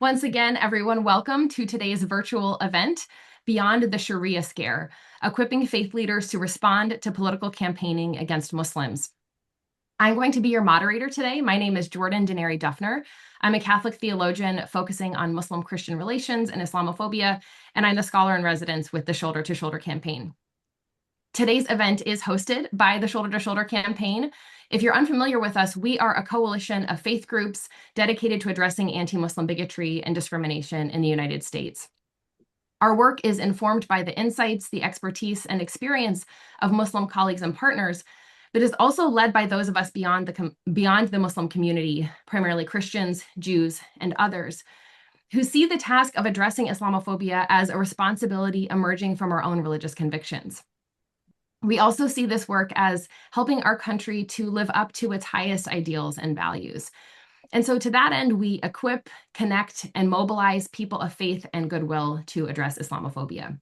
Once again, everyone, welcome to today's virtual event, Beyond the Sharia Scare, equipping faith leaders to respond to political campaigning against Muslims. I'm going to be your moderator today. My name is Jordan Denary Duffner. I'm a Catholic theologian focusing on Muslim-Christian relations and Islamophobia, and I'm the scholar in residence with the Shoulder to Shoulder campaign. Today's event is hosted by the Shoulder to Shoulder campaign. If you're unfamiliar with us, we are a coalition of faith groups dedicated to addressing anti-Muslim bigotry and discrimination in the United States. Our work is informed by the insights, the expertise, and experience of Muslim colleagues and partners, but is also led by those of us beyond the Muslim community, primarily Christians, Jews, and others, who see the task of addressing Islamophobia as a responsibility emerging from our own religious convictions. We also see this work as helping our country to live up to its highest ideals and values. And so to that end, we equip, connect, and mobilize people of faith and goodwill to address Islamophobia.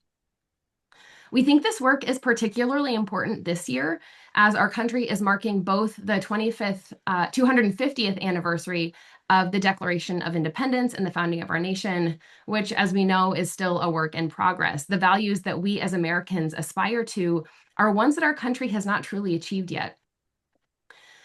We think this work is particularly important this year as our country is marking both the 250th anniversary of the Declaration of Independence and the founding of our nation, which, as we know, is still a work in progress. The values that we as Americans aspire to are ones that our country has not truly achieved yet.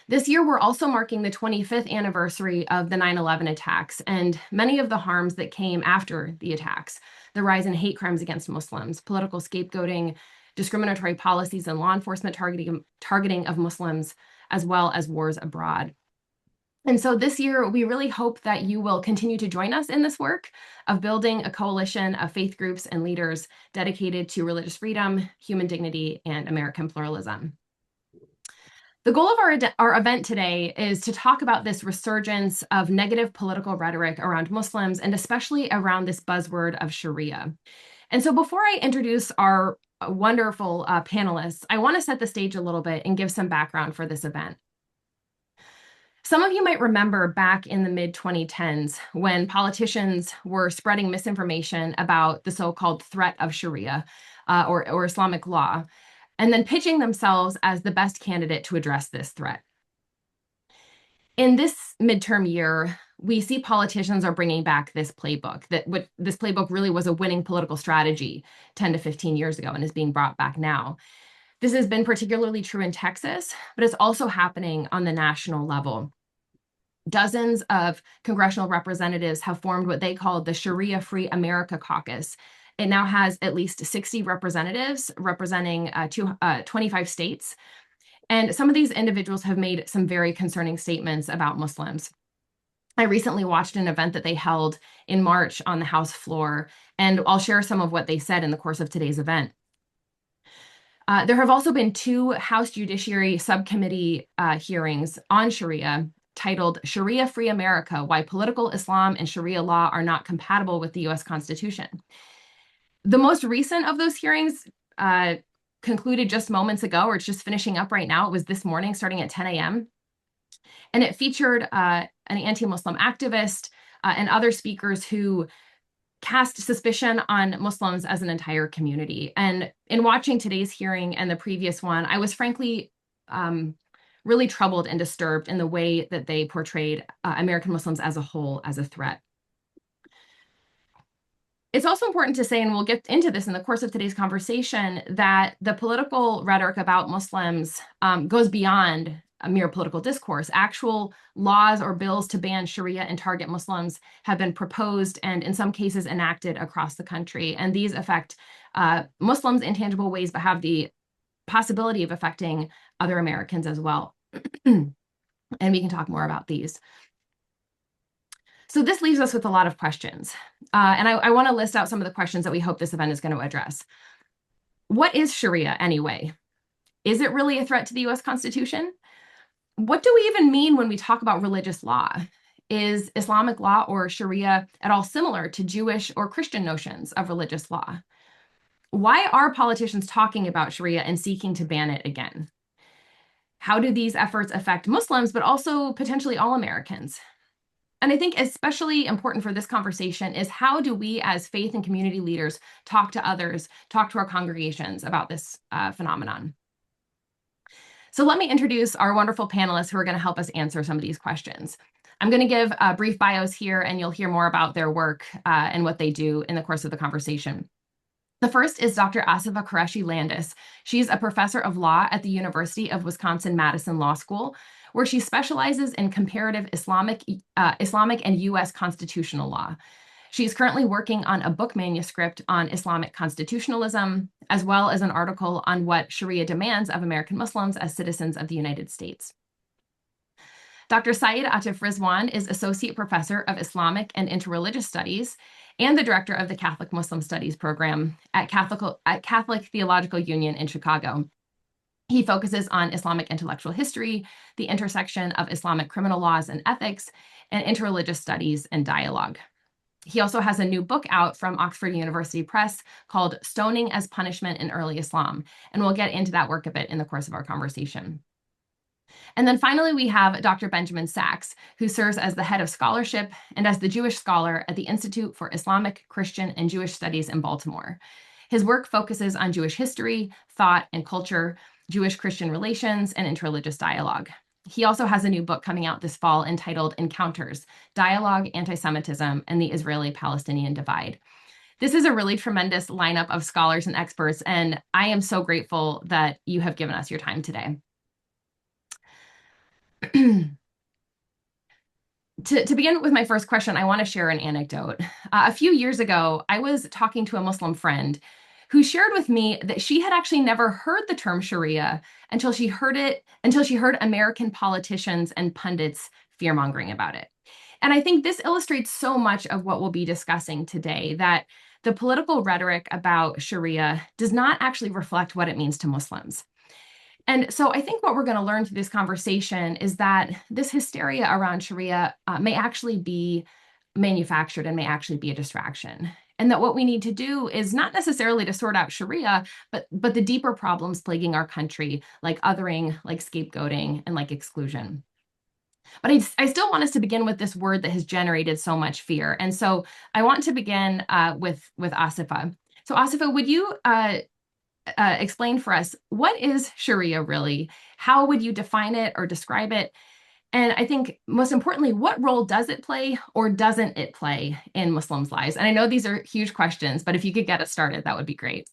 This year, we're also marking the 25th anniversary of the 9/11 attacks and many of the harms that came after the attacks, the rise in hate crimes against Muslims, political scapegoating, discriminatory policies and law enforcement targeting of Muslims, as well as wars abroad. And so this year, we really hope that you will continue to join us in this work of building a coalition of faith groups and leaders dedicated to religious freedom, human dignity, and American pluralism. The goal of our event today is to talk about this resurgence of negative political rhetoric around Muslims, and especially around this buzzword of Sharia. And so before I introduce our wonderful panelists, I want to set the stage a little bit and give some background for this event. Some of you might remember back in the mid-2010s when politicians were spreading misinformation about the so-called threat of Sharia or Islamic law, and then pitching themselves as the best candidate to address this threat. In this midterm year, we see politicians are bringing back this playbook. This playbook really was a winning political strategy 10 to 15 years ago and is being brought back now. This has been particularly true in Texas, but it's also happening on the national level. Dozens of congressional representatives have formed what they call the Sharia Free America Caucus. It now has at least 60 representatives representing 25 states. And some of these individuals have made some very concerning statements about Muslims. I recently watched an event that they held in March on the House floor, and I'll share some of what they said in the course of today's event. There have also been two House Judiciary Subcommittee hearings on Sharia titled Sharia Free America, Why Political Islam and Sharia Law Are Not Compatible with the U.S. Constitution. The most recent of those hearings concluded just moments ago, or it's just finishing up right now. It was this morning, starting at 10 a.m. And it featured an anti-Muslim activist and other speakers who cast suspicion on Muslims as an entire community. And in watching today's hearing and the previous one, I was frankly really troubled and disturbed in the way that they portrayed American Muslims as a whole as a threat. It's also important to say, and we'll get into this in the course of today's conversation, that the political rhetoric about Muslims goes beyond a mere political discourse. Actual laws or bills to ban Sharia and target Muslims have been proposed and in some cases enacted across the country. And these affect Muslims in tangible ways, but have the possibility of affecting other Americans as well. And we can talk more about these. So this leaves us with a lot of questions. And I want to list out some of the questions that we hope this event is going to address. What is Sharia anyway? Is it really a threat to the U.S. Constitution? What do we even mean when we talk about religious law? Is Islamic law or Sharia at all similar to Jewish or Christian notions of religious law? Why are politicians talking about Sharia and seeking to ban it again? How do these efforts affect Muslims, but also potentially all Americans? And I think especially important for this conversation is how do we as faith and community leaders talk to others, talk to our congregations about this phenomenon? So let me introduce our wonderful panelists who are going to help us answer some of these questions. I'm going to give brief bios here, and you'll hear more about their work and what they do in the course of the conversation. The first is Dr. Asifa Quraishi-Landes. She's a professor of law at the University of Wisconsin-Madison Law School, where she specializes in comparative Islamic and U.S.constitutional law. She's currently working on a book manuscript on Islamic constitutionalism, as well as an article on what Sharia demands of American Muslims as citizens of the United States. Dr. Syed Atif Rizwan is Associate Professor of Islamic and Interreligious Studies and the Director of the Catholic Muslim Studies program at Catholic Theological Union in Chicago. He focuses on Islamic intellectual history, the intersection of Islamic criminal laws and ethics, and interreligious studies and dialogue. He also has a new book out from Oxford University Press called Stoning as Punishment in Early Islam, and we'll get into that work a bit in the course of our conversation. And then finally, we have Dr. Benjamin Sachs, who serves as the head of scholarship and as the Jewish scholar at the Institute for Islamic, Christian, and Jewish Studies in Baltimore. His work focuses on Jewish history, thought, and culture, Jewish-Christian relations, and interreligious dialogue. He also has a new book coming out this fall entitled Encounters: Dialogue, Anti-Semitism, and the Israeli-Palestinian Divide. This is a really tremendous lineup of scholars and experts, and I am so grateful that you have given us your time today. To begin with my first question, I want to share an anecdote. A few years ago, I was talking to a Muslim friend who shared with me that she had actually never heard the term Sharia until she heard American politicians and pundits fear-mongering about it. And I think this illustrates so much of what we'll be discussing today, that the political rhetoric about Sharia does not actually reflect what it means to Muslims. And so I think what we're going to learn through this conversation is that this hysteria around Sharia may actually be manufactured and may actually be a distraction. And that what we need to do is not necessarily to sort out Sharia, but the deeper problems plaguing our country, like othering, like scapegoating, and like exclusion. But I still want us to begin with this word that has generated so much fear. And so I want to begin with Asifa. So Asifa, would you explain for us, what is Sharia really? How would you define it or describe it? And I think most importantly, what role does it play or doesn't it play in Muslims' lives? And I know these are huge questions, but if you could get us started, that would be great.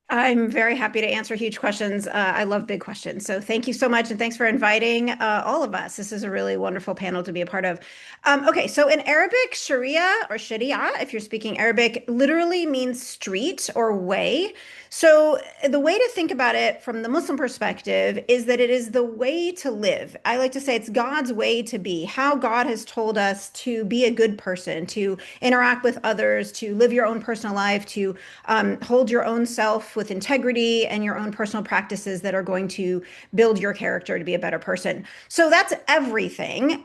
I'm very happy to answer huge questions. I love big questions. So thank you so much. And thanks for inviting all of us. This is a really wonderful panel to be a part of. Okay, so in Arabic, Sharia or Sharia, if you're speaking Arabic, literally means street or way. So the way to think about it from the Muslim perspective is that it is the way to live. I like to say it's God's way to be, how God has told us to be a good person, to interact with others, to live your own personal life, to hold your own self with integrity and your own personal practices that are going to build your character to be a better person. So that's everything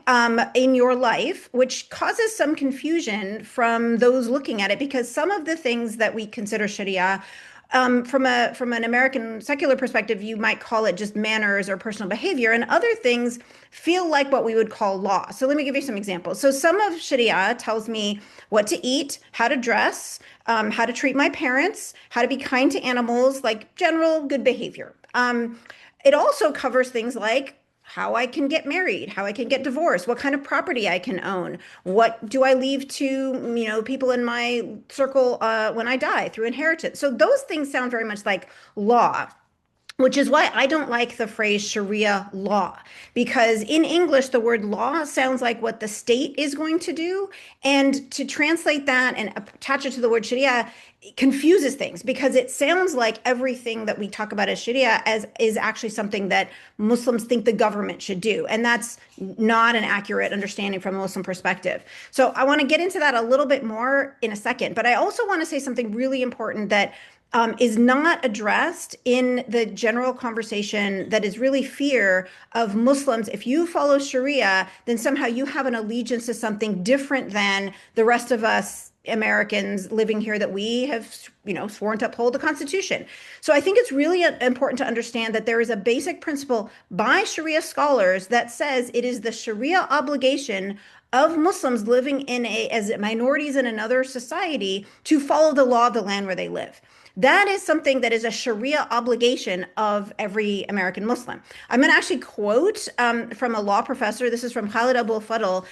in your life, which causes some confusion from those looking at it, because some of the things that we consider Sharia from an American secular perspective, you might call it just manners or personal behavior, and other things feel like what we would call law. So let me give you some examples. So some of Sharia tells me what to eat, how to dress, how to treat my parents, how to be kind to animals, like general good behavior. It also covers things like how I can get married, how I can get divorced, what kind of property I can own, what do I leave to, people in my circle when I die through inheritance. So those things sound very much like law, which is why I don't like the phrase Sharia law, because in English, the word law sounds like what the state is going to do. And to translate that and attach it to the word Sharia confuses things, because it sounds like everything that we talk about as Sharia is actually something that Muslims think the government should do. And that's not an accurate understanding from a Muslim perspective. So I want to get into that a little bit more in a second. But I also want to say something really important that is not addressed in the general conversation, that is really fear of Muslims. If you follow Sharia, then somehow you have an allegiance to something different than the rest of us Americans living here, that we have, sworn to uphold the Constitution. So I think it's really important to understand that there is a basic principle by Sharia scholars that says it is the Sharia obligation of Muslims living as minorities in another society to follow the law of the land where they live. That is something that is a Sharia obligation of every American Muslim. I'm going to actually quote from a law professor. This is from Khalid Abul Fadl.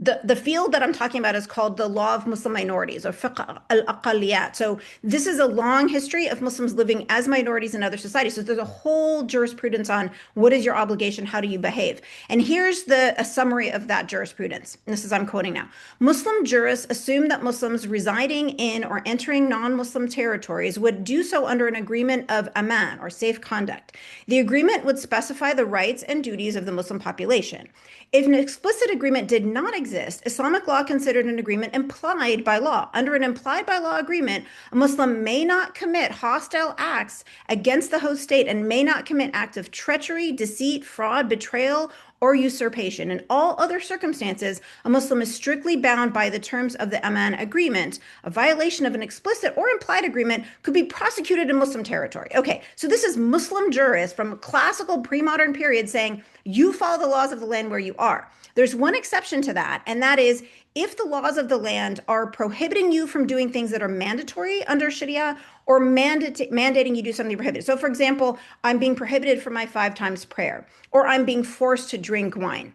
The field that I'm talking about is called the law of Muslim minorities or fiqh al-aqaliyat. So this is a long history of Muslims living as minorities in other societies. So there's a whole jurisprudence on what is your obligation, how do you behave. And here's a summary of that jurisprudence. And this is, I'm quoting now. Muslim jurists assume that Muslims residing in or entering non-Muslim territories would do so under an agreement of aman or safe conduct. The agreement would specify the rights and duties of the Muslim population. If an explicit agreement did not exist, Islamic law considered an agreement implied by law. Under an implied by law agreement, a Muslim may not commit hostile acts against the host state and may not commit acts of treachery, deceit, fraud, betrayal, or usurpation. In all other circumstances, a Muslim is strictly bound by the terms of the Aman agreement. A violation of an explicit or implied agreement could be prosecuted in Muslim territory. Okay, so this is Muslim jurists from a classical pre-modern period saying, you follow the laws of the land where you are. There's one exception to that, and that is if the laws of the land are prohibiting you from doing things that are mandatory under Sharia or mandating you do something prohibited. So, for example, I'm being prohibited from my 5 times prayer, or I'm being forced to drink wine.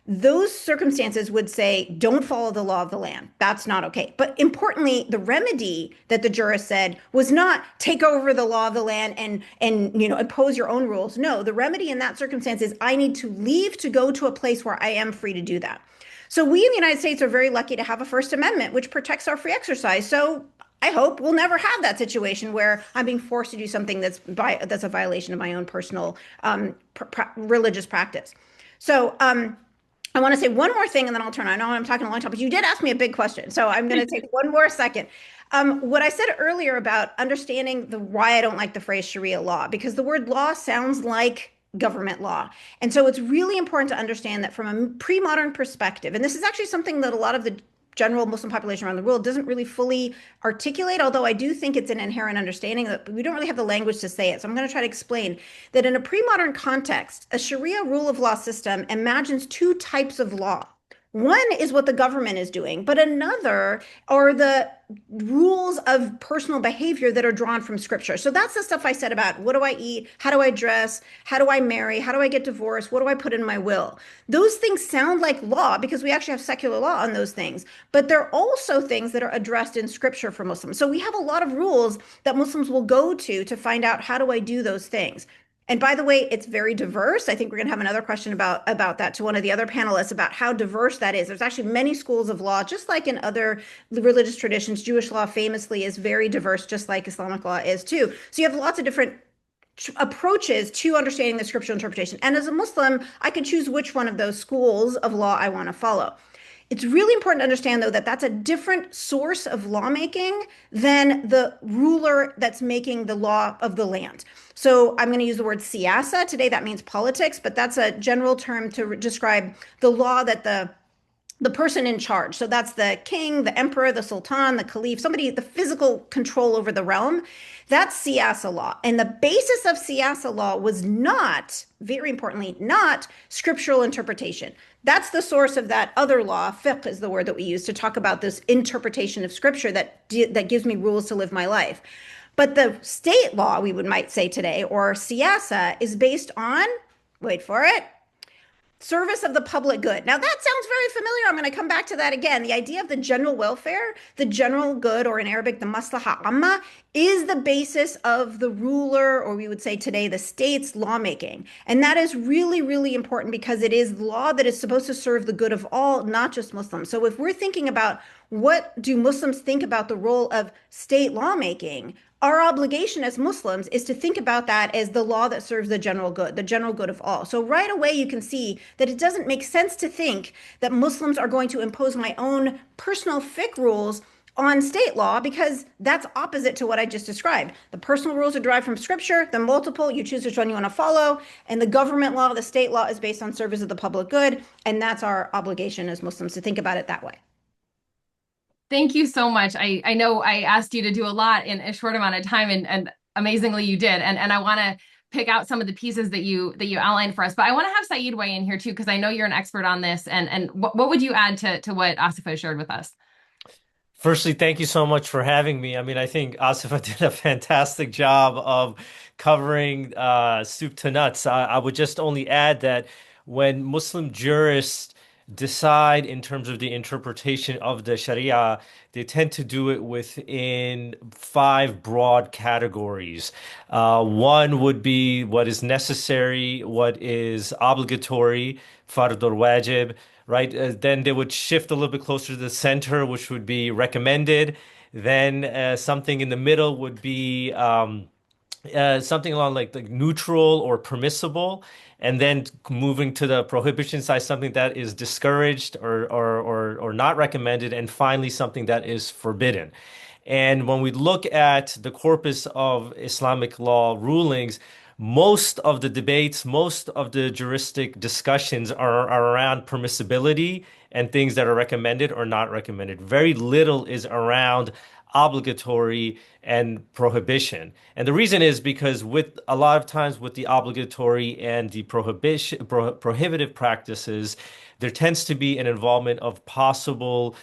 Those circumstances would say, don't follow the law of the land. That's not okay. But importantly, the remedy that the jurist said was not take over the law of the land and impose your own rules. No, the remedy in that circumstance is I need to leave to go to a place where I am free to do that. So we in the United States are very lucky to have a First Amendment, which protects our free exercise. So I hope we'll never have that situation where I'm being forced to do something that's a violation of my own personal religious practice. So I want to say one more thing and then I'll turn on. I know I'm talking a long time, but you did ask me a big question. So I'm going to take one more second. What I said earlier about understanding why I don't like the phrase Sharia law, because the word law sounds like government law. And so it's really important to understand that from a pre-modern perspective, and this is actually something that a lot of the general Muslim population around the world doesn't really fully articulate, although I do think it's an inherent understanding that we don't really have the language to say it. So I'm going to try to explain that in a pre-modern context, a Sharia rule of law system imagines 2 types of law. One is what the government is doing, but another are the rules of personal behavior that are drawn from scripture. So that's the stuff I said about what do I eat? How do I dress? How do I marry? How do I get divorced? What do I put in my will? Those things sound like law because we actually have secular law on those things, but they're also things that are addressed in scripture for Muslims. So we have a lot of rules that Muslims will go to find out how do I do those things. And by the way, it's very diverse. I think we're going to have another question about that to one of the other panelists about how diverse that is. There's actually many schools of law, just like in other religious traditions. Jewish law famously is very diverse, just like Islamic law is too. So you have lots of different approaches to understanding the scriptural interpretation. And as a Muslim, I can choose which one of those schools of law I want to follow. It's really important to understand, though, that that's a different source of lawmaking than the ruler that's making the law of the land. So I'm going to use the word siyasa. Today that means politics, but that's a general term to describe the law that the person in charge. So that's the king, the emperor, the sultan, the caliph, somebody, the physical control over the realm. That's siyasa law. And the basis of siyasa law was not, very importantly, not scriptural interpretation. That's the source of that other law. Fiqh is the word that we use to talk about this interpretation of scripture that gives me rules to live my life. But the state law, we might say today, or siyasa, is based on, wait for it, service of the public good. Now that sounds very familiar. I'm going to come back to that again. The idea of the general welfare, the general good, or in Arabic, the maslaha amma, is the basis of the ruler, or we would say today, the state's lawmaking. And that is really, really important because it is law that is supposed to serve the good of all, not just Muslims. So if we're thinking about what do Muslims think about the role of state lawmaking, our obligation as Muslims is to think about that as the law that serves the general good of all. So right away, you can see that it doesn't make sense to think that Muslims are going to impose my own personal fiqh rules on state law because that's opposite to what I just described. The personal rules are derived from scripture, the multiple, you choose which one you want to follow, and the government law, the state law is based on service of the public good, and that's our obligation as Muslims to think about it that way. Thank you so much. I know I asked you to do a lot in a short amount of time, and amazingly you did. And I want to pick out some of the pieces that you outlined for us. But I want to have Saeed weigh in here too, because I know you're an expert on this. And what would you add to what Asifa shared with us? Firstly, thank you so much for having me. I mean, I think Asifa did a fantastic job of covering soup to nuts. I would just only add that when Muslim jurists decide in terms of the interpretation of the Sharia, they tend to do it within five broad categories. One would be what is necessary, what is obligatory, fard or wajib, right? Then they would shift a little bit closer to the center, which would be recommended. Then something in the middle would be something along like neutral or permissible, and then moving to the prohibition side, something that is discouraged or not recommended, and finally something that is forbidden. And when we look at the corpus of Islamic law rulings, most of the debates, most of the juristic discussions are around permissibility and things that are recommended or not recommended. Very little is around obligatory and prohibition. And the reason is because with a lot of times with the obligatory and the prohibitive practices, there tends to be an involvement of possible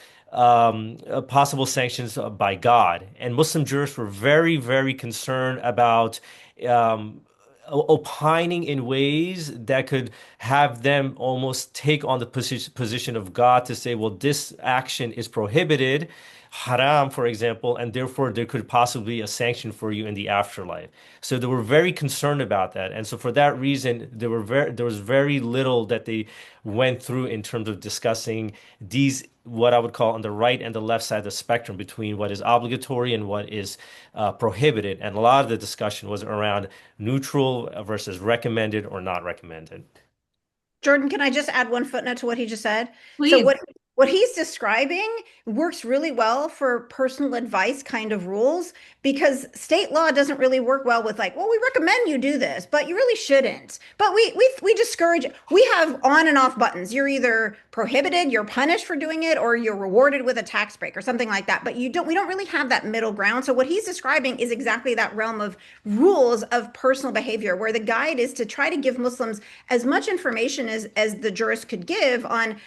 sanctions by God. And Muslim jurists were very, very concerned about um, opining in ways that could have them almost take on the position of God to say, well, this action is prohibited, haram, for example, and therefore there could possibly be a sanction for you in the afterlife. So they were very concerned about that. And so for that reason, there was very little that they went through in terms of discussing these what I would call on the right and the left side of the spectrum between what is obligatory and what is prohibited. And a lot of the discussion was around neutral versus recommended or not recommended. Jordan, can I just add one footnote to what he just said? So Please. what he's describing works really well for personal advice kind of rules because state law doesn't really work well with like, well, we recommend you do this, but you really shouldn't. But we discourage. We have on and off buttons. You're either prohibited, you're punished for doing it, or you're rewarded with a tax break or something like that. But you don't. We don't really have that middle ground. So what he's describing is exactly that realm of rules of personal behavior, where the guide is to try to give Muslims as much information as the jurist could give on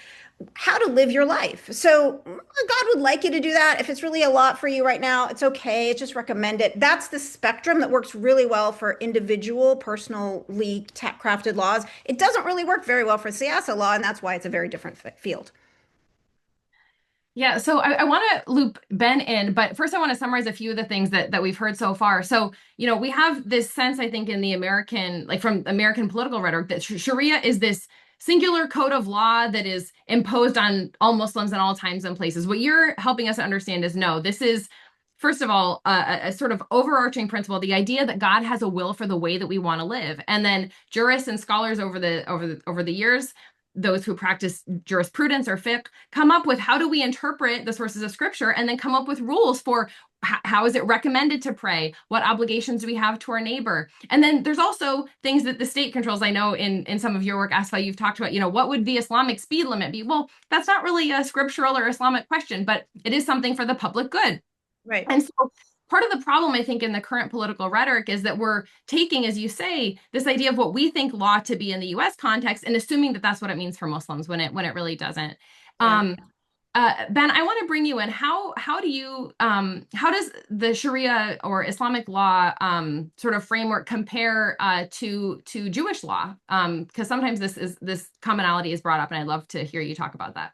how to live your life. So God would like you to do that. If it's really a lot for you right now, it's okay. It's just recommended. That's the spectrum that works really well for individual, personally crafted laws. It doesn't really work very well for siyasa law, and that's why it's a very different field. Yeah, so I want to loop Ben in, but first I want to summarize a few of the things that we've heard so far. So, we have this sense, I think, in the American, like from American political rhetoric, that Sharia is this singular code of law that is imposed on all Muslims in all times and places. What you're helping us understand is no, this is, first of all, a sort of overarching principle, the idea that God has a will for the way that we want to live. And then jurists and scholars over the years, those who practice jurisprudence or fiqh, come up with how do we interpret the sources of scripture and then come up with rules for how is it recommended to pray? What obligations do we have to our neighbor? And then there's also things that the state controls. I know in some of your work, Asfa, you've talked about, what would the Islamic speed limit be? Well, that's not really a scriptural or Islamic question, but it is something for the public good. Right. And so part of the problem, I think, in the current political rhetoric is that we're taking, as you say, this idea of what we think law to be in the U.S. context and assuming that that's what it means for Muslims when it really doesn't. Yeah. Um, Ben, I want to bring you in. How does the Sharia or Islamic law sort of framework compare to Jewish law? Because sometimes this commonality is brought up, and I'd love to hear you talk about that.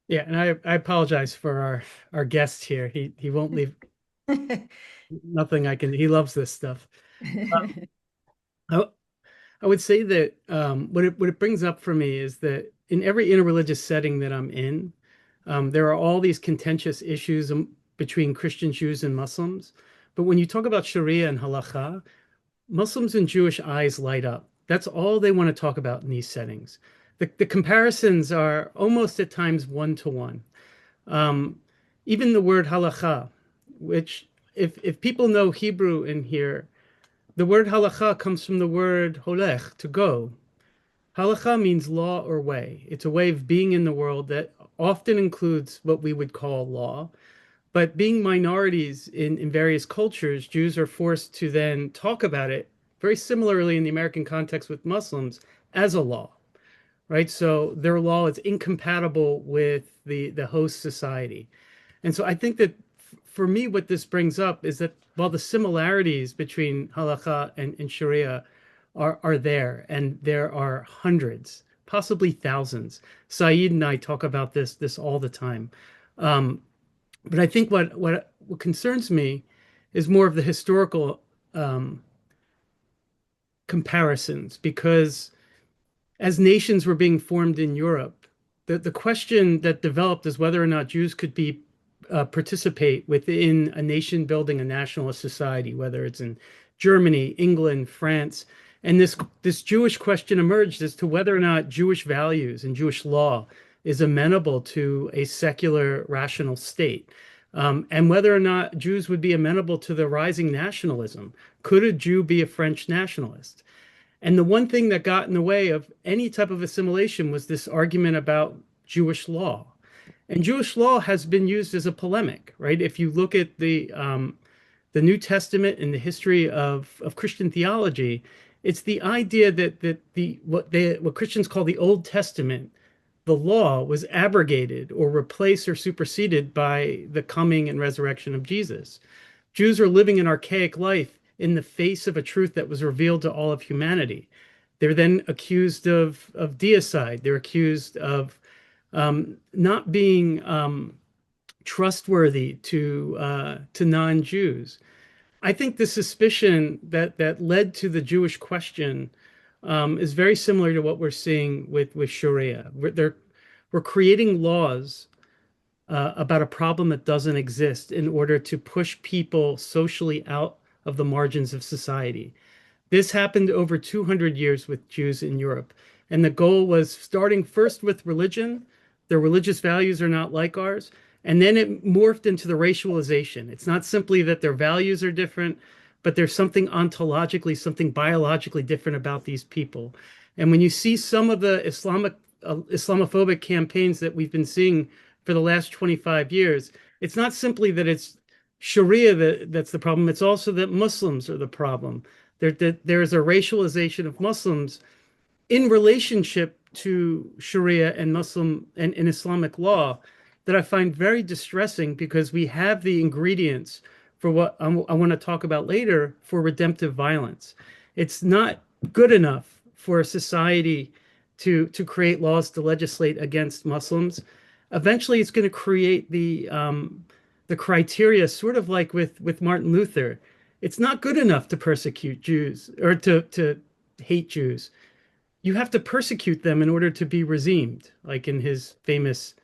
Yeah, and I apologize for our guest here. He won't leave nothing I can. He loves this stuff. I, I would say that what it brings up for me is that in every interreligious setting that I'm in, there are all these contentious issues between Christian Jews and Muslims. But when you talk about Sharia and halakha, Muslims and Jewish eyes light up. That's all they want to talk about in these settings. The comparisons are almost at times one to one. Um, Even the word halakha, which if people know Hebrew in here, the word halakha comes from the word holech, to go. Halakha means law or way. It's a way of being in the world that often includes what we would call law. But being minorities in various cultures, Jews are forced to then talk about it very similarly in the American context with Muslims as a law, right? So their law is incompatible with the host society. And so I think that for me, what this brings up is that while the similarities between halakha and Sharia are there, and there are hundreds, possibly thousands. Saeed and I talk about this all the time. Um, but I think what concerns me is more of the historical um, comparisons, because as nations were being formed in Europe, the question that developed is whether or not Jews could be participate within a nation building a nationalist society, whether it's in Germany, England, France. And this Jewish question emerged as to whether or not Jewish values and Jewish law is amenable to a secular, rational state. And whether or not Jews would be amenable to the rising nationalism. Could a Jew be a French nationalist? And the one thing that got in the way of any type of assimilation was this argument about Jewish law. And Jewish law has been used as a polemic, right? If you look at the New Testament and the history of Christian theology, it's the idea that what Christians call the Old Testament, the law was abrogated or replaced or superseded by the coming and resurrection of Jesus. Jews are living an archaic life in the face of a truth that was revealed to all of humanity. They're then accused of deicide. They're accused of not being trustworthy to non-Jews. I think the suspicion that led to the Jewish question is very similar to what we're seeing with Sharia. We're creating laws about a problem that doesn't exist in order to push people socially out of the margins of society. This happened over 200 years with Jews in Europe. And the goal was starting first with religion. Their religious values are not like ours. And then it morphed into the racialization. It's not simply that their values are different, but there's something ontologically, something biologically different about these people. And when you see some of the Islamophobic campaigns that we've been seeing for the last 25 years, it's not simply that it's Sharia that's the problem. It's also that Muslims are the problem. There is a racialization of Muslims in relationship to Sharia and Muslim and Islamic law that I find very distressing, because we have the ingredients for what I want to talk about later for redemptive violence. It's not good enough for a society to create laws to legislate against Muslims. Eventually, it's going to create the criteria, sort of like with Martin Luther. It's not good enough to persecute Jews or to hate Jews. You have to persecute them in order to be redeemed, like in his famous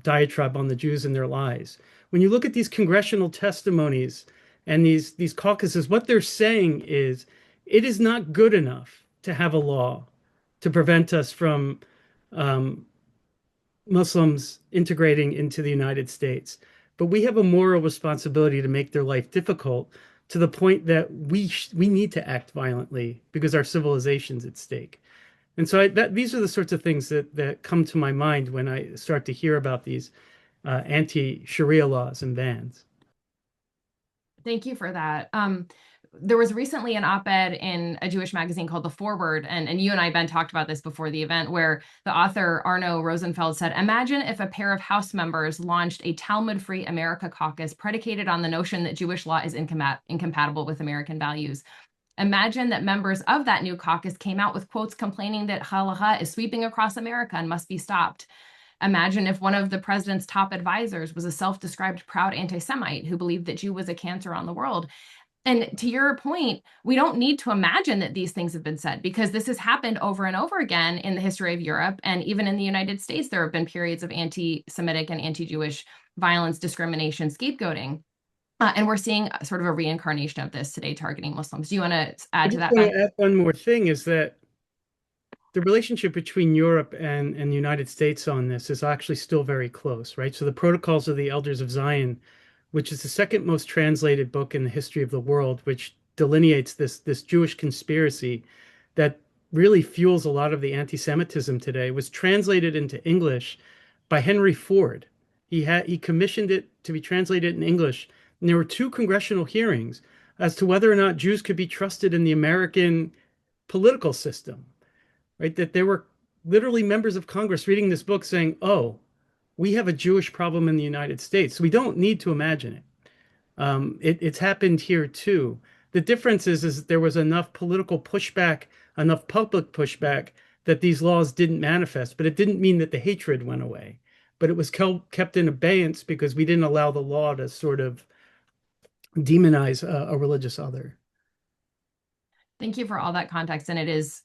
diatribe on the Jews and their lies. When you look at these congressional testimonies and these caucuses, what they're saying is it is not good enough to have a law to prevent us from Muslims integrating into the United States. But we have a moral responsibility to make their life difficult, to the point that we need to act violently because our civilization's at stake. And so these are the sorts of things that come to my mind when I start to hear about these anti-Sharia laws and bans. Thank you for that. There was recently an op-ed in a Jewish magazine called The Forward, and you and I, Ben, talked about this before the event, where the author Arno Rosenfeld said, imagine if a pair of House members launched a Talmud-free America caucus predicated on the notion that Jewish law is incompatible with American values. Imagine that members of that new caucus came out with quotes complaining that halakha is sweeping across America and must be stopped. Imagine if one of the president's top advisors was a self-described proud anti-Semite who believed that Jew was a cancer on the world. And to your point, we don't need to imagine that these things have been said, because this has happened over and over again in the history of Europe. And even in the United States, there have been periods of anti-Semitic and anti-Jewish violence, discrimination, scapegoating. And we're seeing sort of a reincarnation of this today, targeting Muslims. Do you want to add to that, Ben? Add one more thing, is that the relationship between Europe and the United States on this is actually still very close, right? So the Protocols of the Elders of Zion, which is the second most translated book in the history of the world, which delineates this Jewish conspiracy that really fuels a lot of the anti-Semitism today, was translated into English by Henry Ford. He commissioned it to be translated in English, and there were 2 congressional hearings as to whether or not Jews could be trusted in the American political system, right? That there were literally members of Congress reading this book saying, oh, we have a Jewish problem in the United States. We don't need to imagine it. It's happened here too. The difference is there was enough political pushback, enough public pushback that these laws didn't manifest, but it didn't mean that the hatred went away. But it was kept in abeyance because we didn't allow the law to sort of demonize a religious other. Thank you for all that context. And it is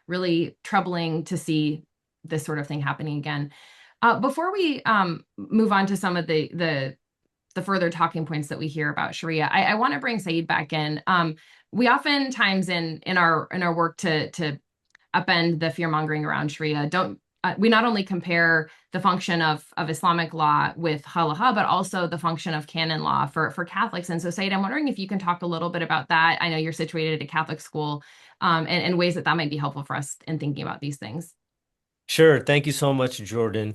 really troubling to see this sort of thing happening again. Before we move on to some of the further talking points that we hear about Sharia, I want to bring Saeed back in. We oftentimes in our work to upend the fear mongering around Sharia don't we not only compare the function of Islamic law with halacha, but also the function of canon law for Catholics. And so, Saeed, I'm wondering if you can talk a little bit about that. I know you're situated at a Catholic school, and ways that might be helpful for us in thinking about these things. Sure. Thank you so much, Jordan.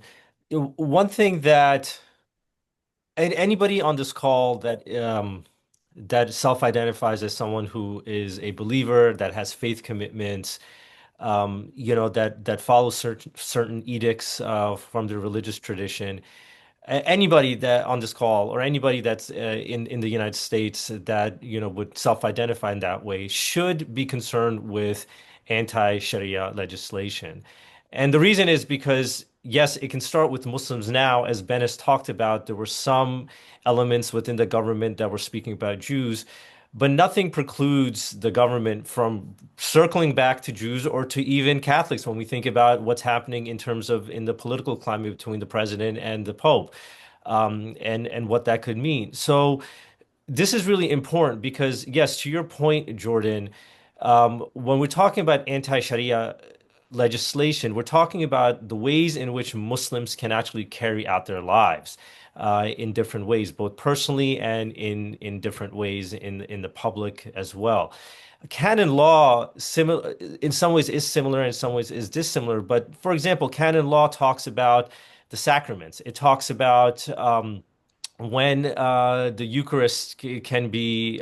One thing that anybody on this call that self-identifies as someone who is a believer, that has faith commitments, that follows certain edicts from the religious tradition. Anybody that on this call or anybody that's in the United States that would self-identify in that way should be concerned with anti-Sharia legislation. And the reason is because yes, it can start with Muslims now. As Ben has talked about, there were some elements within the government that were speaking about Jews, but nothing precludes the government from circling back to Jews or to even Catholics when we think about what's happening in terms of in the political climate between the president and the Pope, and what that could mean. So this is really important because, yes, to your point, Jordan, when we're talking about anti-Sharia legislation, we're talking about the ways in which Muslims can actually carry out their lives in different ways, both personally and in different ways in the public as well. Canon law, similar in some ways is similar, in some ways is dissimilar. But for example, canon law talks about the sacraments. It talks about when the Eucharist can be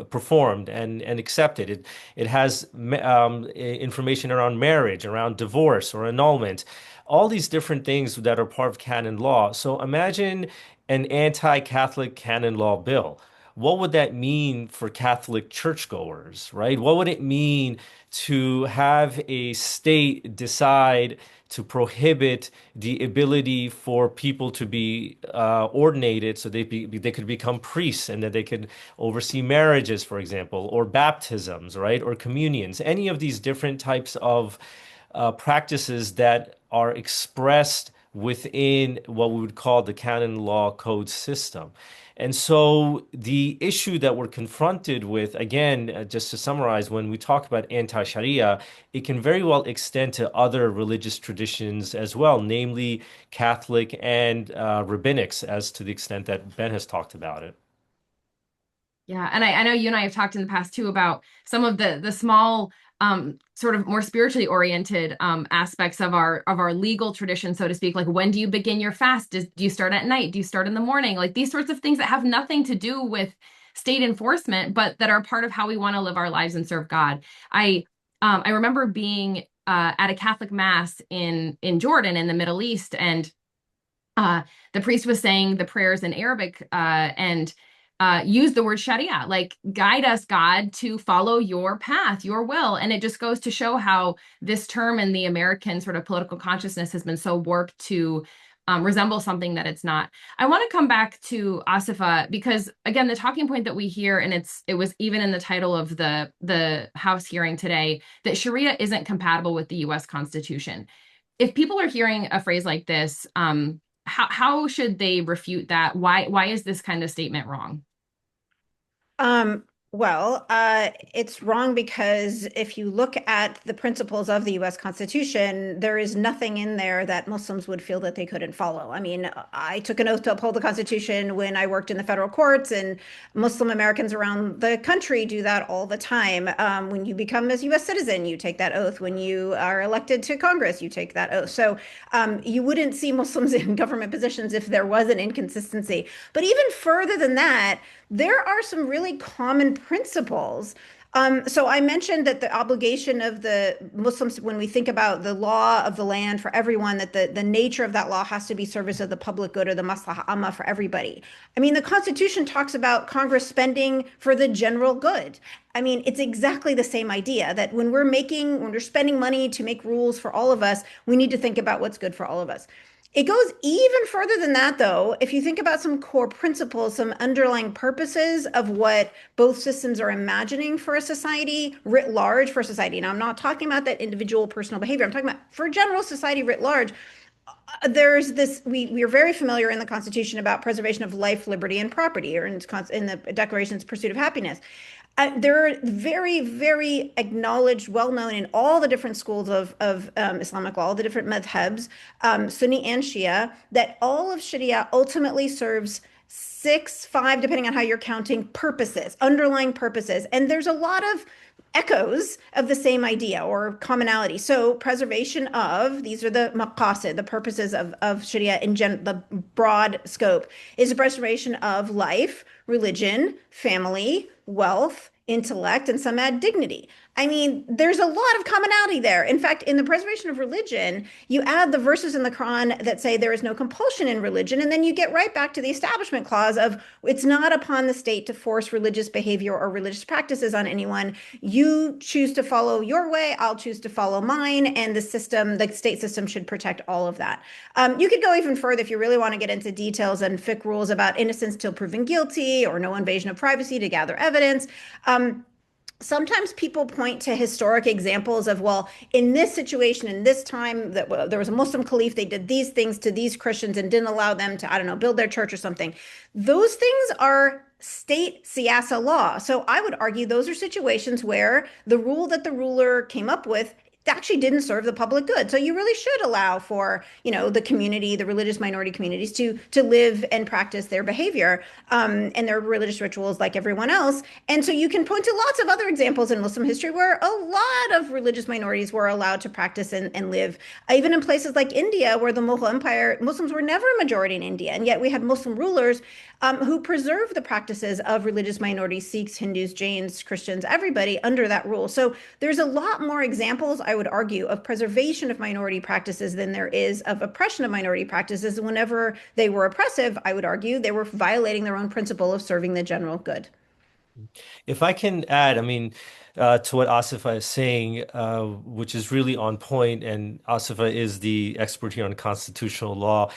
performed and accepted. It has information around marriage, around divorce or annulment, all these different things that are part of canon law. So imagine an anti-Catholic canon law bill. What would that mean for Catholic churchgoers, right? What would it mean to have a state decide to prohibit the ability for people to be ordinated so they could become priests and that they could oversee marriages, for example, or baptisms, right? Or communions, any of these different types of practices that are expressed within what we would call the canon law code system. And so the issue that we're confronted with, again, just to summarize, when we talk about anti-Sharia, it can very well extend to other religious traditions as well, namely Catholic and rabbinics, as to the extent that Ben has talked about it. Yeah, and I know you and I have talked in the past too about some of the small sort of more spiritually oriented aspects of our legal tradition, so to speak. Like, when do you begin your fast? Do you start at night? Do you start in the morning? Like these sorts of things that have nothing to do with state enforcement, but that are part of how we want to live our lives and serve God. I remember being at a Catholic mass in Jordan in the Middle East, and the priest was saying the prayers in Arabic, and use the word Sharia, like guide us, God, to follow your path, your will. And it just goes to show how this term in the American sort of political consciousness has been so warped to resemble something that it's not. I want to come back to Asifa because, again, the talking point that we hear, and it was even in the title of the House hearing today, that Sharia isn't compatible with the U.S. Constitution. If people are hearing a phrase like this, how should they refute that? Why is this kind of statement wrong? It's wrong because if you look at the principles of the U.S. Constitution, there is nothing in there that Muslims would feel that they couldn't follow. I mean, I took an oath to uphold the Constitution when I worked in the federal courts, and Muslim Americans around the country do that all the time. When you become a U.S. citizen, you take that oath. When you are elected to Congress, you take that oath. So you wouldn't see Muslims in government positions if there was an inconsistency. But even further than that, there are some really common principles So I mentioned that the obligation of the Muslims, when we think about the law of the land for everyone, that the nature of that law has to be service of the public good or the maslaha amma for everybody. I mean, the Constitution talks about Congress spending for the general good. I mean, it's exactly the same idea that when we're spending money to make rules for all of us, we need to think about what's good for all of us. It goes even further than that, though. If you think about some core principles, some underlying purposes of what both systems are imagining for a society writ large for society. Now, I'm not talking about that individual personal behavior. I'm talking about for general society writ large. There's this, we are very familiar in the Constitution about preservation of life, liberty, and property, or in the Declaration's pursuit of happiness. They're very, very acknowledged, well known in all the different schools of Islamic law, all the different madhabs, Sunni and Shia, that all of Sharia ultimately serves six, five, depending on how you're counting, purposes, underlying purposes. And there's a lot of echoes of the same idea or commonality. So preservation of, these are the maqasid, the purposes of Sharia in the broad scope, is the preservation of life, religion, family, wealth, intellect, and some add dignity. I mean, there's a lot of commonality there. In fact, in the preservation of religion, you add the verses in the Quran that say there is no compulsion in religion, and then you get right back to the Establishment Clause of it's not upon the state to force religious behavior or religious practices on anyone. You choose to follow your way, I'll choose to follow mine, and the state system should protect all of that. You could go even further if you really want to get into details and fiqh rules about innocence till proven guilty or no invasion of privacy to gather evidence. Sometimes people point to historic examples of, well, in this situation, in this time, that there was a Muslim caliph, they did these things to these Christians and didn't allow them to, I don't know, build their church or something. Those things are state siyasa law. So I would argue those are situations where the rule that the ruler came up with actually didn't serve the public good. So you really should allow for, the community, the religious minority communities to live and practice their behavior and their religious rituals like everyone else. And so you can point to lots of other examples in Muslim history where a lot of religious minorities were allowed to practice and live. Even in places like India, where the Mughal Empire, Muslims were never a majority in India, and yet we had Muslim rulers who preserved the practices of religious minorities, Sikhs, Hindus, Jains, Christians, everybody under that rule. So there's a lot more examples, I would argue, of preservation of minority practices than there is of oppression of minority practices. Whenever they were oppressive, I would argue they were violating their own principle of serving the general good. If I can add, I mean, to what Asifa is saying, which is really on point, and Asifa is the expert here on constitutional law.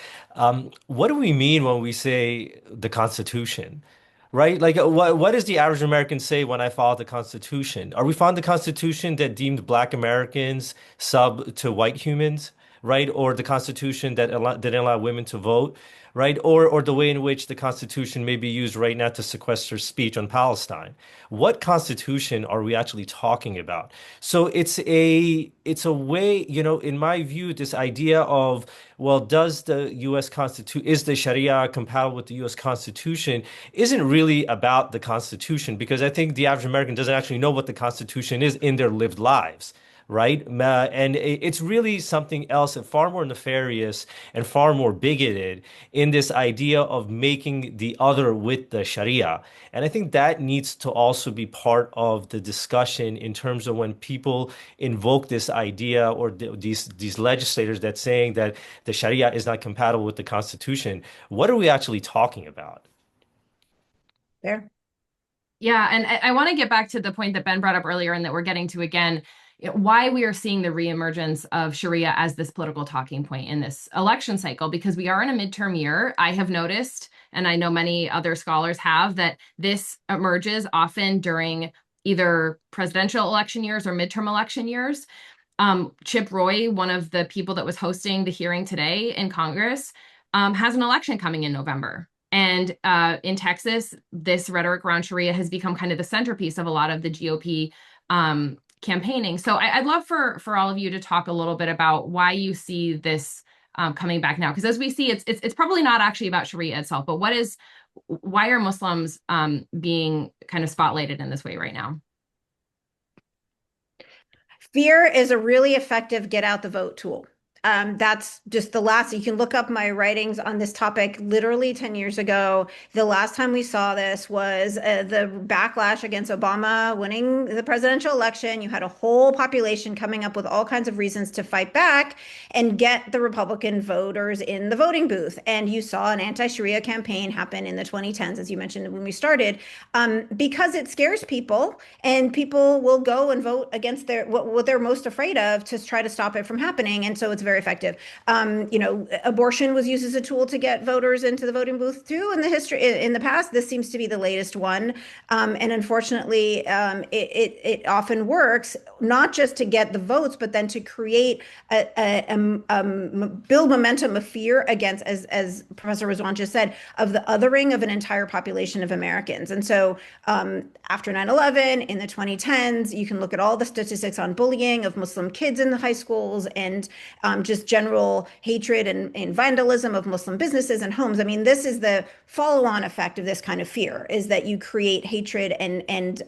What do we mean when we say the Constitution? Right? Like, what does the average American say when I follow the Constitution? Are we following the Constitution that deemed Black Americans sub to white humans? Right? Or the Constitution that didn't allow women to vote? Right? Or the way in which the Constitution may be used right now to sequester speech on Palestine. What Constitution are we actually talking about? So it's a way, in my view, this idea of, well, does the U.S. Constitution, is the Sharia compatible with the U.S. Constitution, isn't really about the Constitution, because I think the average American doesn't actually know what the Constitution is in their lived lives. Right? And it's really something else, and far more nefarious and far more bigoted in this idea of making the other with the Sharia. And I think that needs to also be part of the discussion in terms of when people invoke this idea, or these legislators that saying that the Sharia is not compatible with the Constitution. What are we actually talking about? There. Yeah, and I want to get back to the point that Ben brought up earlier and that we're getting to again, why we are seeing the reemergence of Sharia as this political talking point in this election cycle, because we are in a midterm year. I have noticed, and I know many other scholars have, that this emerges often during either presidential election years or midterm election years. Chip Roy, one of the people that was hosting the hearing today in Congress, has an election coming in November. And in Texas, this rhetoric around Sharia has become kind of the centerpiece of a lot of the GOP campaigning. So I'd love for all of you to talk a little bit about why you see this coming back now. Because as we see, it's probably not actually about Sharia itself, but why are Muslims being kind of spotlighted in this way right now? Fear is a really effective get out the vote tool. That's just the last. You can look up my writings on this topic literally 10 years ago. The last time we saw this was the backlash against Obama winning the presidential election. You had a whole population coming up with all kinds of reasons to fight back and get the Republican voters in the voting booth. And you saw an anti-Sharia campaign happen in the 2010s, as you mentioned when we started, because it scares people, and people will go and vote against what they're most afraid of to try to stop it from happening. And so it's very effective. Abortion was used as a tool to get voters into the voting booth too in the past. This seems to be the latest one, and unfortunately, it often works not just to get the votes, but then to create build momentum of fear against, as Professor Rizwan just said, of the othering of an entire population of Americans. And so after 9/11 in the 2010s, you can look at all the statistics on bullying of Muslim kids in the high schools, and just general hatred and vandalism of Muslim businesses and homes. I mean, this is the follow-on effect of this kind of fear, is that you create hatred and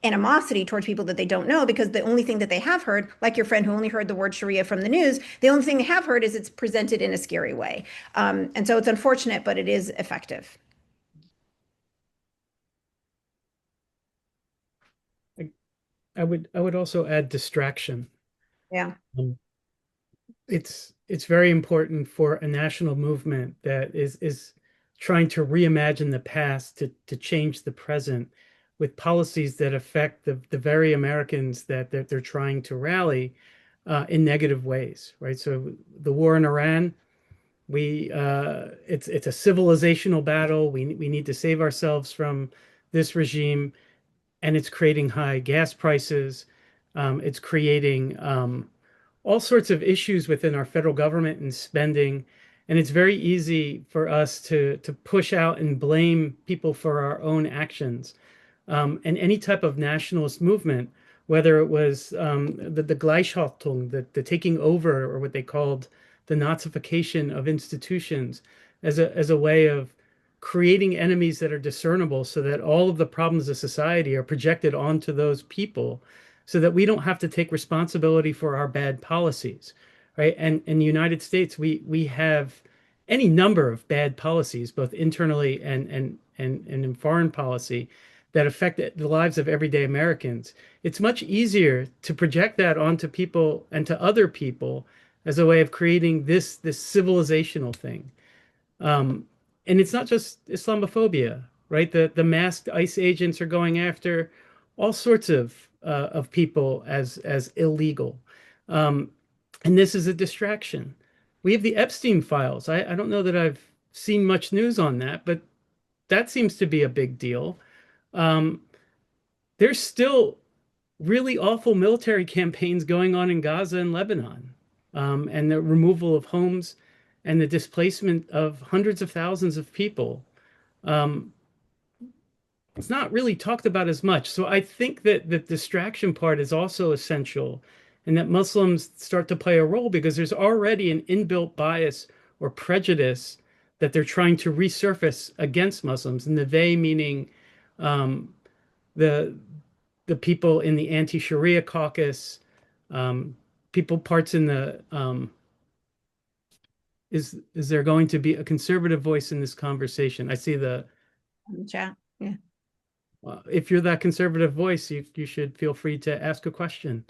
animosity towards people that they don't know, because the only thing that they have heard, like your friend who only heard the word Sharia from the news, the only thing they have heard is it's presented in a scary way. And so it's unfortunate, but it is effective. I would also add distraction. Yeah. It's very important for a national movement that is trying to reimagine the past to change the present with policies that affect the very Americans that they're trying to rally in negative ways, right? So the war in Iran, it's a civilizational battle. We need to save ourselves from this regime, and it's creating high gas prices. It's creating all sorts of issues within our federal government and spending. And it's very easy for us to push out and blame people for our own actions. And any type of nationalist movement, whether it was the Gleichschaltung, the taking over, or what they called the Nazification of institutions, as a way of creating enemies that are discernible, so that all of the problems of society are projected onto those people, so that we don't have to take responsibility for our bad policies, right? And in the United States, we have any number of bad policies, both internally and in foreign policy, that affect the lives of everyday Americans. It's much easier to project that onto people and to other people as a way of creating this civilizational thing. And it's not just Islamophobia, right? The masked ICE agents are going after all sorts of people as illegal. And this is a distraction. We have the Epstein files. I don't know that I've seen much news on that, but that seems to be a big deal. There's still really awful military campaigns going on in Gaza and Lebanon, and the removal of homes and the displacement of hundreds of thousands of people. It's not really talked about as much. So I think that the distraction part is also essential, and that Muslims start to play a role, because there's already an inbuilt bias or prejudice that they're trying to resurface against Muslims, and the they meaning the people in the anti-Sharia caucus, people parts in the is there going to be a conservative voice in this conversation? I see the chat. Yeah. If you're that conservative voice, you should feel free to ask a question.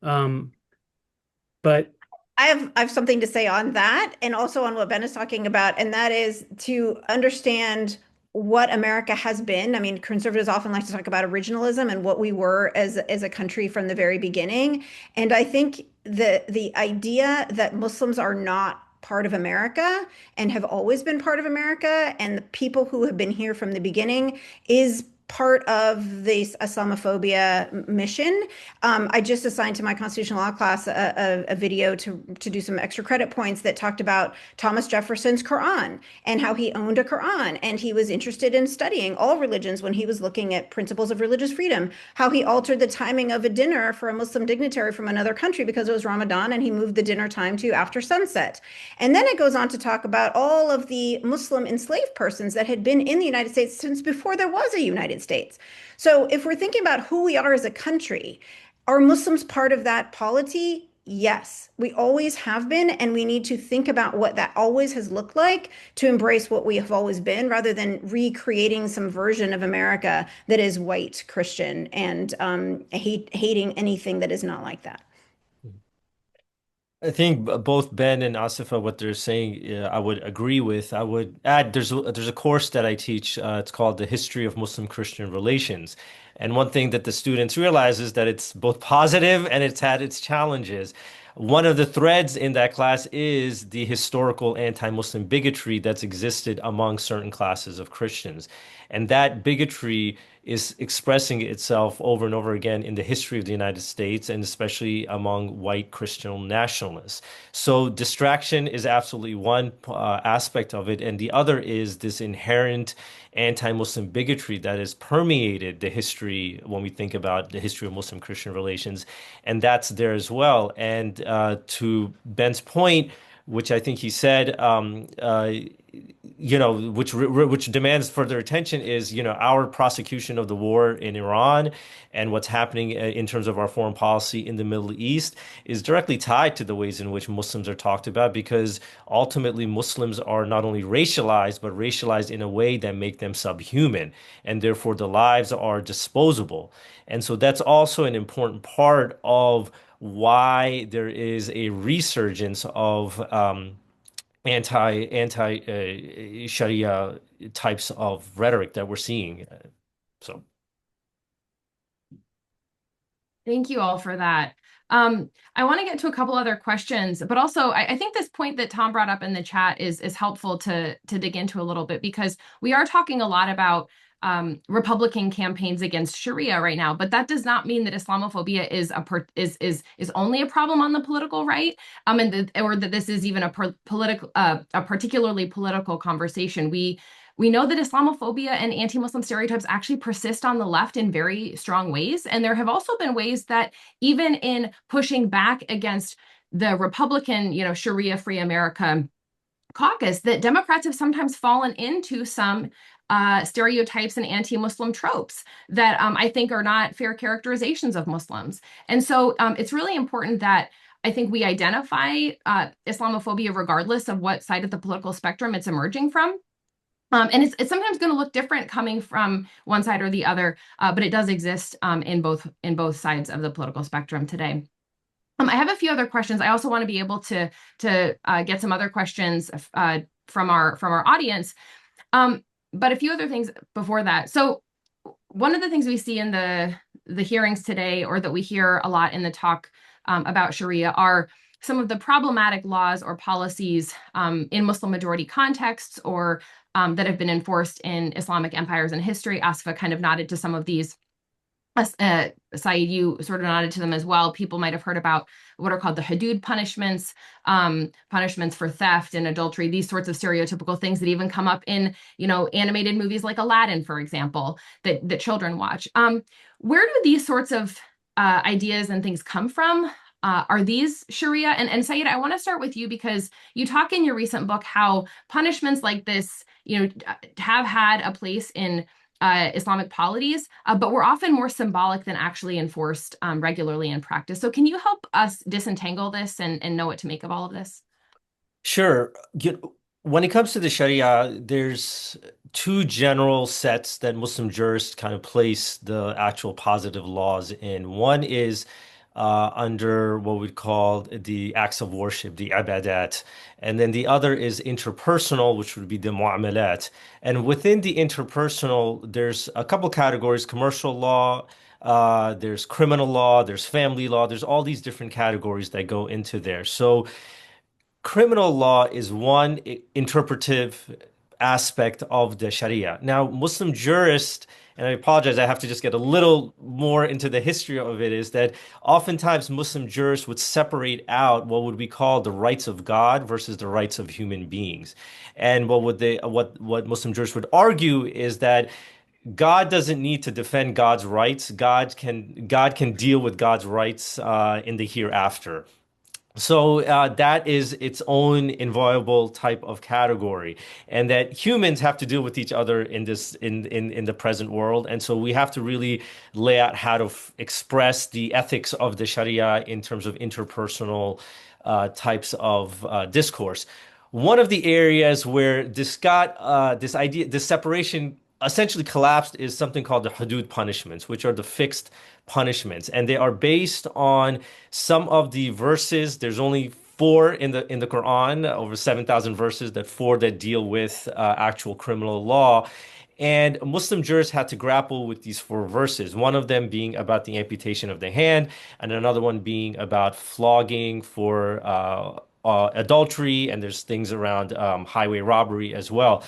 But I have something to say on that, and also on what Ben is talking about, and that is to understand what America has been. I mean, conservatives often like to talk about originalism and what we were as a country from the very beginning. And I think the idea that Muslims are not part of America and have always been part of America, and the people who have been here from the beginning, is part of this Islamophobia mission. I just assigned to my constitutional law class a video to do some extra credit points that talked about Thomas Jefferson's Quran and how he owned a Quran, and he was interested in studying all religions when he was looking at principles of religious freedom, how he altered the timing of a dinner for a Muslim dignitary from another country because it was Ramadan, and he moved the dinner time to after sunset. And then it goes on to talk about all of the Muslim enslaved persons that had been in the United States since before there was a United States. So if we're thinking about who we are as a country, are Muslims part of that polity? Yes, we always have been, and we need to think about what that always has looked like to embrace what we have always been rather than recreating some version of America that is white Christian and hating anything that is not like that. I think both Ben and Asifa, what they're saying, I would agree with. I would add there's a course that I teach. It's called the History of Muslim-Christian Relations, and one thing that the students realize is that it's both positive and it's had its challenges. One of the threads in that class is the historical anti-Muslim bigotry that's existed among certain classes of Christians, and that bigotry is expressing itself over and over again in the history of the United States and especially among white Christian nationalists. So distraction is absolutely one aspect of it, and the other is this inherent anti-Muslim bigotry that has permeated the history when we think about the history of Muslim-Christian relations, and that's there as well. And to Ben's point, which I think he said, which demands further attention is, our prosecution of the war in Iran and what's happening in terms of our foreign policy in the Middle East is directly tied to the ways in which Muslims are talked about, because ultimately Muslims are not only racialized, but racialized in a way that make them subhuman, and therefore the lives are disposable. And so that's also an important part of why there is a resurgence of anti Sharia types of rhetoric that we're seeing. So, Thank you all for that. I want to get to a couple other questions, but also I think this point that Tom brought up in the chat is helpful to dig into a little bit, because we are talking a lot about Republican campaigns against Sharia right now, but that does not mean that Islamophobia is only a problem on the political right, or that this is even a particularly political conversation. We know that Islamophobia and anti-Muslim stereotypes actually persist on the left in very strong ways. And there have also been ways that even in pushing back against the Republican, Sharia-free America caucus, that Democrats have sometimes fallen into some stereotypes and anti-Muslim tropes that I think are not fair characterizations of Muslims. And so it's really important that I think we identify Islamophobia regardless of what side of the political spectrum it's emerging from. And it's sometimes going to look different coming from one side or the other, but it does exist in both sides of the political spectrum today. I have a few other questions. I also want to be able to get some other questions from our audience, but a few other things before that. So one of the things we see in the hearings today, or that we hear a lot in the talk about Sharia, are some of the problematic laws or policies in Muslim majority contexts, or that have been enforced in Islamic empires in history. Asifa kind of nodded to some of these. Saeed, you sort of nodded to them as well. People might have heard about what are called the hudud punishments, punishments for theft and adultery, these sorts of stereotypical things that even come up in, animated movies like Aladdin, for example, that children watch. Where do these sorts of ideas and things come from? Are these Sharia? And Saeed, I want to start with you, because you talk in your recent book how punishments like this, have had a place in Islamic polities, but were often more symbolic than actually enforced regularly in practice. So can you help us disentangle this and know what to make of all of this? sure. When it comes to the Sharia, there's two general sets that Muslim jurists kind of place the actual positive laws in. One is under what we'd call the acts of worship, the ibadat. And then the other is interpersonal, which would be the mu'amalat. And within the interpersonal, there's a couple categories: commercial law, there's criminal law, there's family law, there's all these different categories that go into there. So criminal law is one interpretive aspect of the Sharia. Now, Muslim jurists, and I apologize, I have to just get a little more into the history of it, is that oftentimes Muslim jurists would separate out what would be called the rights of God versus the rights of human beings. And what Muslim jurists would argue is that God doesn't need to defend God's rights. God can deal with God's rights in the hereafter. So that is its own inviolable type of category, and that humans have to deal with each other in this in the present world, and so we have to really lay out how to express the ethics of the Sharia in terms of interpersonal types of discourse. One of the areas where this separation essentially collapsed is something called the hudud punishments, which are the fixed punishments, and they are based on some of the verses. There's only four in the Quran, over 7,000 verses, that deal with actual criminal law. And Muslim jurists had to grapple with these four verses, one of them being about the amputation of the hand, and another one being about flogging for adultery, and there's things around highway robbery as well.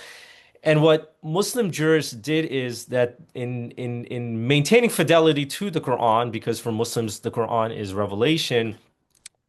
And what Muslim jurists did is that in maintaining fidelity to the Quran, because for Muslims the Quran is revelation,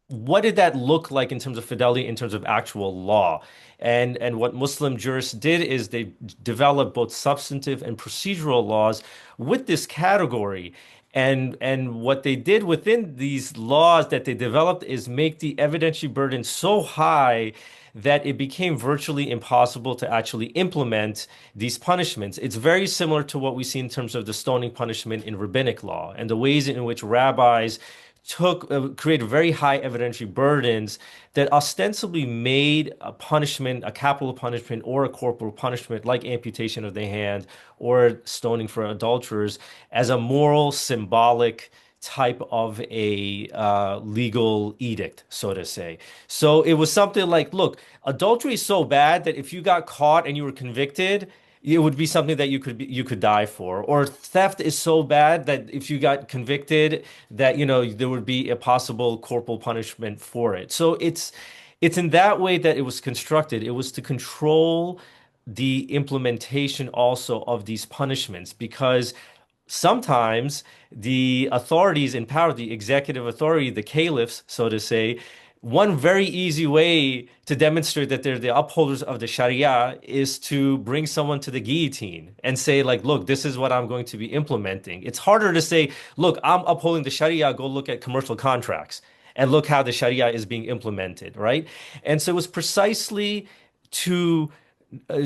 what did that look like in terms of fidelity, in terms of actual law? And what Muslim jurists did is they developed both substantive and procedural laws with this category. And what they did within these laws that they developed is make the evidentiary burden so high that it became virtually impossible to actually implement these punishments. It's very similar to what we see in terms of the stoning punishment in rabbinic law and the ways in which rabbis created very high evidentiary burdens that ostensibly made a punishment, a capital punishment or a corporal punishment like amputation of the hand or stoning for adulterers, as a moral, symbolic type of a legal edict, so to say. So it was something like, look, adultery is so bad that if you got caught and you were convicted, it would be something that you could die for. Or theft is so bad that if you got convicted, that there would be a possible corporal punishment for it. So it's in that way that it was constructed. It was to control the implementation also of these punishments, because sometimes the authorities in power, the executive authority, the caliphs, so to say, one very easy way to demonstrate that they're the upholders of the Sharia is to bring someone to the guillotine and say, like, look, this is what I'm going to be implementing. It's harder to say, look, I'm upholding the Sharia, go look at commercial contracts and look how the Sharia is being implemented, right? And so it was precisely to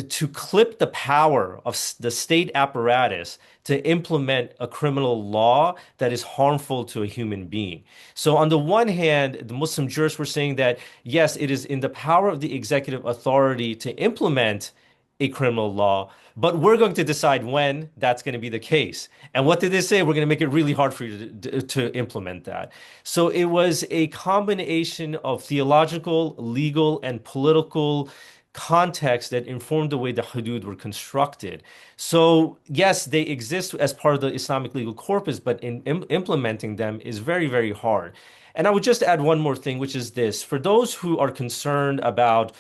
to clip the power of the state apparatus to implement a criminal law that is harmful to a human being. So, on the one hand, the Muslim jurists were saying that, yes, it is in the power of the executive authority to implement a criminal law, but we're going to decide when that's going to be the case. And what did they say? We're going to make it really hard for you to implement that. So it was a combination of theological, legal, and political context that informed the way the hudud were constructed. So yes, they exist as part of the Islamic legal corpus, but in implementing them is very, very hard. And I would just add one more thing, which is this. For those who are concerned about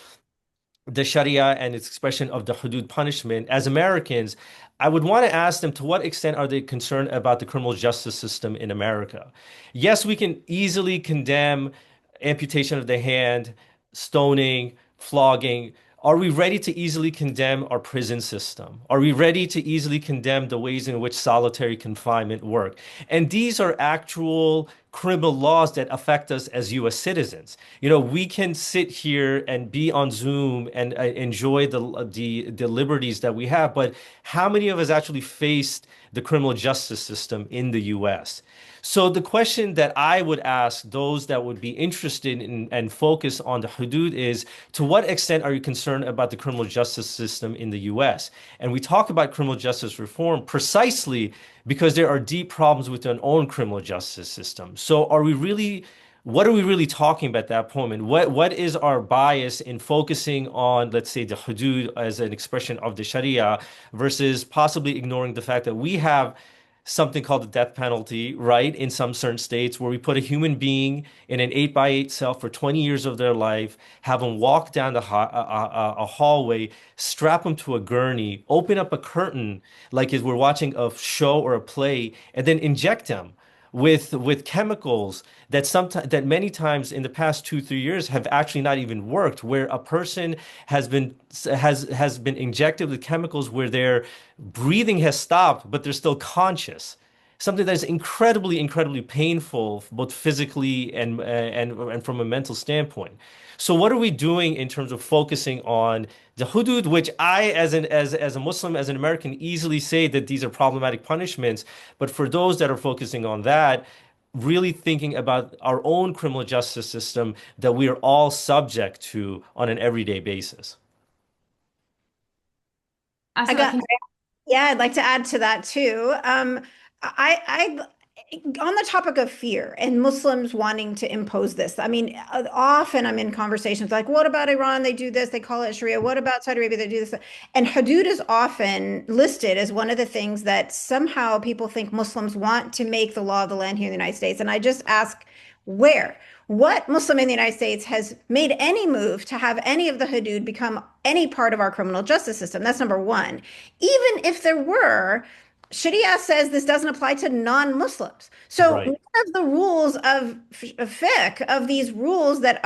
the Sharia and its expression of the hudud punishment, as Americans, I would want to ask them, to what extent are they concerned about the criminal justice system in America? Yes, we can easily condemn amputation of the hand, stoning, flogging. Are we ready to easily condemn our prison system? Are we ready to easily condemn the ways in which solitary confinement work? And these are actual criminal laws that affect us as US citizens. We can sit here and be on Zoom and enjoy the liberties that we have, but how many of us actually faced the criminal justice system in the US? So the question that I would ask those that would be interested in and focus on the hudud is, to what extent are you concerned about the criminal justice system in the US? And we talk about criminal justice reform precisely because there are deep problems with our own criminal justice system. So what are we really talking about at that point? And what is our bias in focusing on, let's say, the hudud as an expression of the Sharia versus possibly ignoring the fact that we have something called the death penalty, right? In some certain states, where we put a human being in an 8x8 cell for 20 years of their life, have them walk down a hallway, strap them to a gurney, open up a curtain like if we're watching a show or a play, and then inject them with chemicals that many times in the past 2-3 years have actually not even worked, where a person has been injected with chemicals where their breathing has stopped, but they're still conscious. something that is incredibly, incredibly painful, both physically and from a mental standpoint. So what are we doing in terms of focusing on the hudud, which I, as a Muslim, as an American, easily say that these are problematic punishments, but for those that are focusing on that, really thinking about our own criminal justice system that we are all subject to on an everyday basis. I Asifa, got, yeah, I'd like to add to that too. I on the topic of fear and Muslims wanting to impose this. I mean, often I'm in conversations like, what about Iran? They do this, they call it Sharia. What about Saudi Arabia? They do this. And hudud is often listed as one of the things that somehow people think Muslims want to make the law of the land here in the United States. And I just ask, where? What Muslim in the United States has made any move to have any of the hudud become any part of our criminal justice system? That's number one. Even if there were, Sharia says this doesn't apply to non-Muslims. So Right. one of the rules of fiqh, of these rules that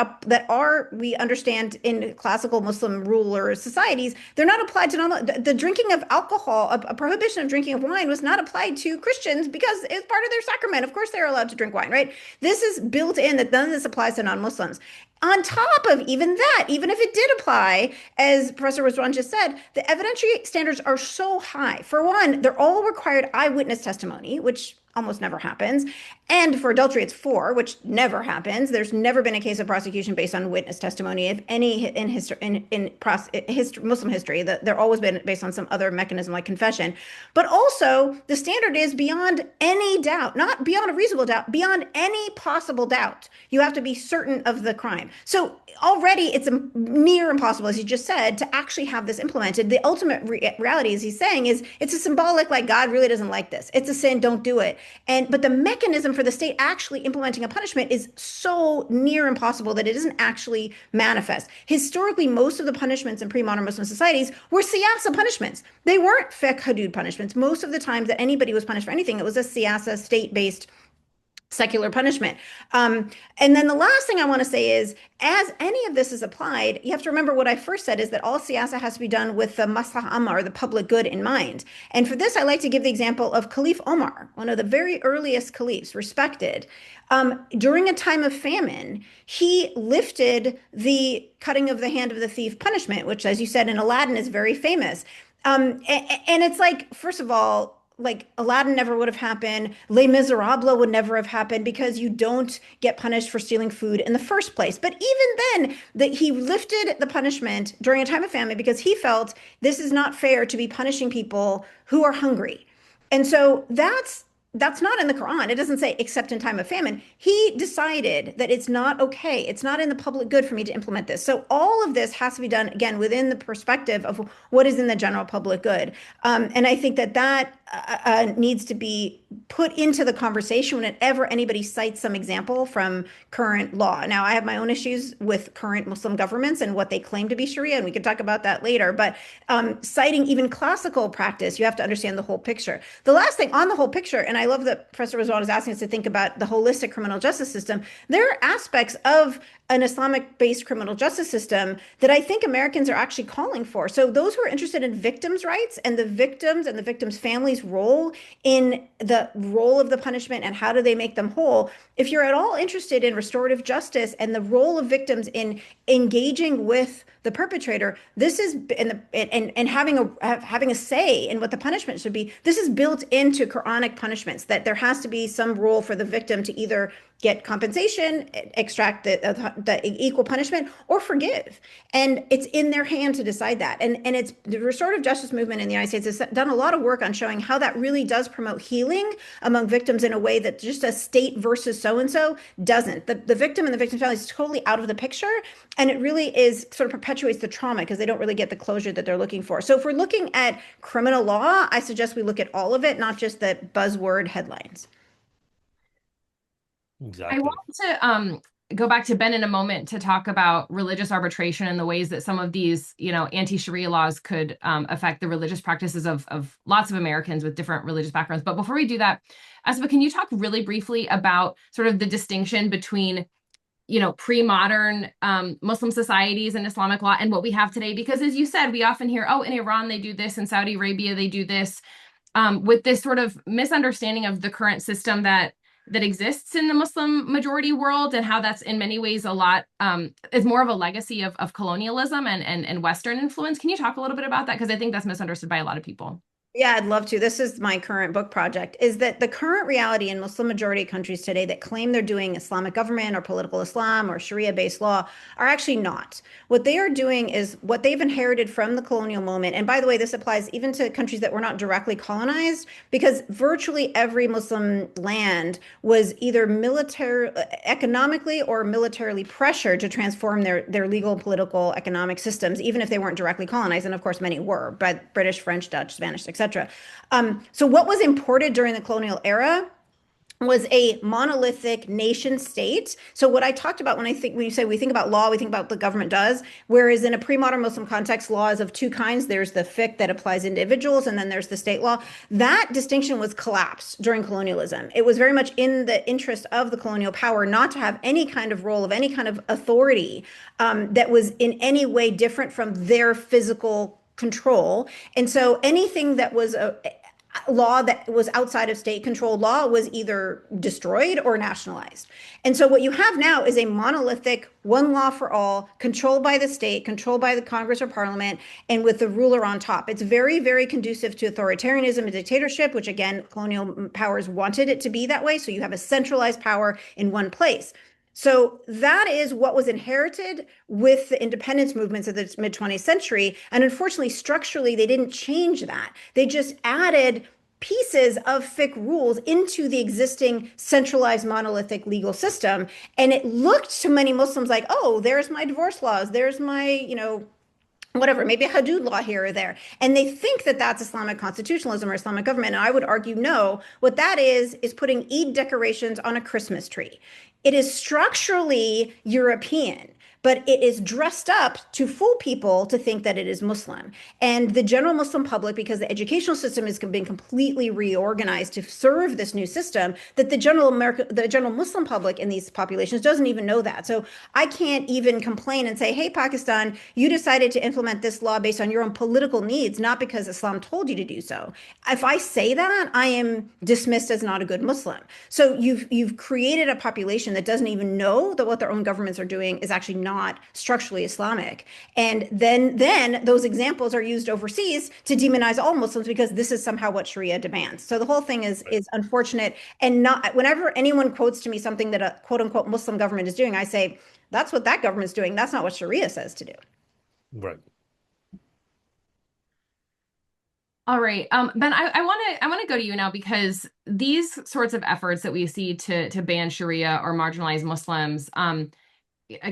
are we understand in classical Muslim ruler societies, they're not applied to non. The drinking of alcohol, a prohibition of drinking of wine, was not applied to Christians because it's part of their sacrament. Of course, they're allowed to drink wine, right? This is built in that none of this applies to non-Muslims. On top of even that, even if it did apply, as Professor Rizwan just said, the evidentiary standards are so high. For one, they're all required eyewitness testimony, which almost never happens. And for adultery, it's 4, which never happens. There's never been a case of prosecution based on witness testimony, if any, in history, Muslim history. They're always been based on some other mechanism like confession. But also, the standard is beyond any doubt, not beyond a reasonable doubt, beyond any possible doubt. You have to be certain of the crime. So already, it's a near impossible, as you just said, to actually have this implemented. The ultimate reality, as he's saying, is it's a symbolic, like God really doesn't like this. It's a sin, don't do it. But the mechanism for the state actually implementing a punishment is so near impossible that it doesn't actually manifest. Historically, most of the punishments in pre-modern Muslim societies were siyasa punishments. They weren't fiqh hudud punishments. Most of the times that anybody was punished for anything, it was a siyasa, state-based secular punishment. And then the last thing I want to say is, as any of this is applied, you have to remember what I first said is that all siyasa has to be done with the maslaha amma, or the public good, in mind. And for this, I like to give the example of Caliph Omar, one of the very earliest caliphs, respected. During a time of famine, he lifted the cutting of the hand of the thief punishment, which, as you said, in Aladdin is very famous. And it's like, first of all, like Aladdin never would have happened. Les Miserables would never have happened because you don't get punished for stealing food in the first place. But even then, that he lifted the punishment during a time of famine because he felt this is not fair to be punishing people who are hungry. And so that's not in the Quran. It doesn't say except in time of famine. He decided that it's not okay. It's not in the public good for me to implement this. So all of this has to be done, again, within the perspective of what is in the general public good. And I think that needs to be put into the conversation whenever anybody cites some example from current law. Now, I have my own issues with current Muslim governments and what they claim to be Sharia, and we can talk about that later. But citing even classical practice, you have to understand the whole picture. The last thing on the whole picture, and I love that Professor Rizwan is asking us to think about the holistic criminal justice system. There are aspects of an Islamic-based criminal justice system that I think Americans are actually calling for. So those who are interested in victims' rights and the victims' families' role in the role of the punishment and how do they make them whole, if you're at all interested in restorative justice and the role of victims in engaging with the perpetrator, this is and having a say in what the punishment should be. This is built into Quranic punishments, that there has to be some role for the victim to either get compensation, extract the equal punishment, or forgive. And it's in their hand to decide that. And it's the restorative justice movement in the United States has done a lot of work on showing how that really does promote healing among victims in a way that just a state versus so-and-so doesn't. The victim and the victim's family is totally out of the picture. And it really is sort of perpetuates the trauma because they don't really get the closure that they're looking for. So if we're looking at criminal law, I suggest we look at all of it, not just the buzzword headlines. I Exactly. want to go back to Ben in a moment to talk about religious arbitration and the ways that some of these, anti-Sharia laws could affect the religious practices of lots of Americans with different religious backgrounds. But before we do that, Asifa, can you talk really briefly about sort of the distinction between, pre-modern Muslim societies and Islamic law and what we have today? Because as you said, we often hear, oh, in Iran they do this, in Saudi Arabia they do this. with this sort of misunderstanding of the current system that exists in the Muslim majority world, and how that's in many ways a lot is more of a legacy of colonialism and Western influence. Can you talk a little bit about that? Because I think that's misunderstood by a lot of people. Yeah, I'd love to. This is my current book project, is that the current reality in Muslim majority countries today that claim they're doing Islamic government or political Islam or Sharia-based law are actually not. What they are doing is what they've inherited from the colonial moment. And by the way, this applies even to countries that were not directly colonized, because virtually every Muslim land was either military, economically or militarily pressured to transform their legal, political, economic systems, even if they weren't directly colonized. And of course, many were, but British, French, Dutch, Spanish, etc. So what was imported during the colonial era was a monolithic nation state. So what I talked about when you say we think about law, we think about what the government does. Whereas in a pre-modern Muslim context, law is of two kinds. There's the fiqh that applies to individuals, and then there's the state law. That distinction was collapsed during colonialism. It was very much in the interest of the colonial power not to have any kind of role of any kind of authority that was in any way different from their physical control. And so anything that was a law that was outside of state control law was either destroyed or nationalized. And so what you have now is a monolithic one law for all, controlled by the state, controlled by the Congress or Parliament, and with the ruler on top. It's very, very conducive to authoritarianism and dictatorship, which again, colonial powers wanted it to be that way. So you have a centralized power in one place. So that is what was inherited with the independence movements of the mid 20th century. And unfortunately, structurally, they didn't change that. They just added pieces of fiqh rules into the existing centralized monolithic legal system. And it looked to many Muslims like, oh, there's my divorce laws, there's my, whatever, maybe a hudud law here or there. And they think that that's Islamic constitutionalism or Islamic government. And I would argue, no, what that is putting Eid decorations on a Christmas tree. It is structurally European, but it is dressed up to fool people to think that it is Muslim. And the general Muslim public, because the educational system has been completely reorganized to serve this new system, that the general Muslim public in these populations doesn't even know that. So I can't even complain and say, hey, Pakistan, you decided to implement this law based on your own political needs, not because Islam told you to do so. If I say that, I am dismissed as not a good Muslim. So you've created a population that doesn't even know that what their own governments are doing is actually not structurally Islamic. And then those examples are used overseas to demonize all Muslims because this is somehow what Sharia demands. So the whole thing is unfortunate. And not whenever anyone quotes to me something that a quote unquote Muslim government is doing, I say, that's what that government's doing. That's not what Sharia says to do. Right. All right, Ben, I want to go to you now, because these sorts of efforts that we see to ban Sharia or marginalize Muslims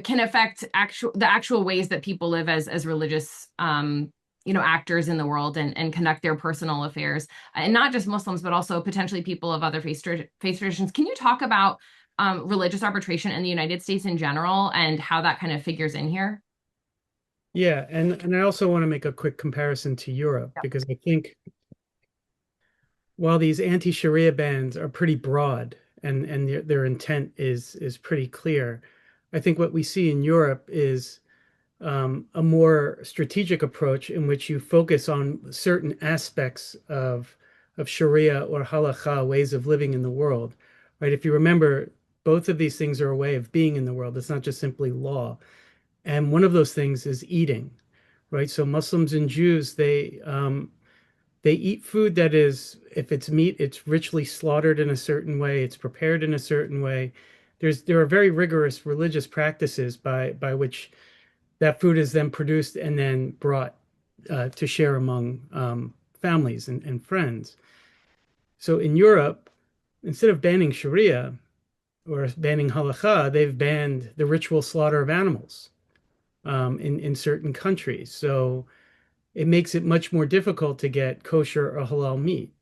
can affect the actual ways that people live as religious actors in the world, and conduct their personal affairs, and not just Muslims but also potentially people of other faith traditions. Can you talk about religious arbitration in the United States in general and how that kind of figures in here? Yeah, and I also want to make a quick comparison to Europe, Yep. because I think while these anti-Sharia bans are pretty broad and their intent is pretty clear, I think what we see in Europe is a more strategic approach in which you focus on certain aspects of Sharia or halakha, ways of living in the world, right? If you remember, both of these things are a way of being in the world. It's not just simply law. And one of those things is eating, right? So Muslims and Jews, they eat food that is, if it's meat, it's richly slaughtered in a certain way, it's prepared in a certain way. There are very rigorous religious practices by which that food is then produced and then brought to share among families and friends. So in Europe, instead of banning Sharia or banning halakha, they've banned the ritual slaughter of animals in certain countries. So it makes it much more difficult to get kosher or halal meat.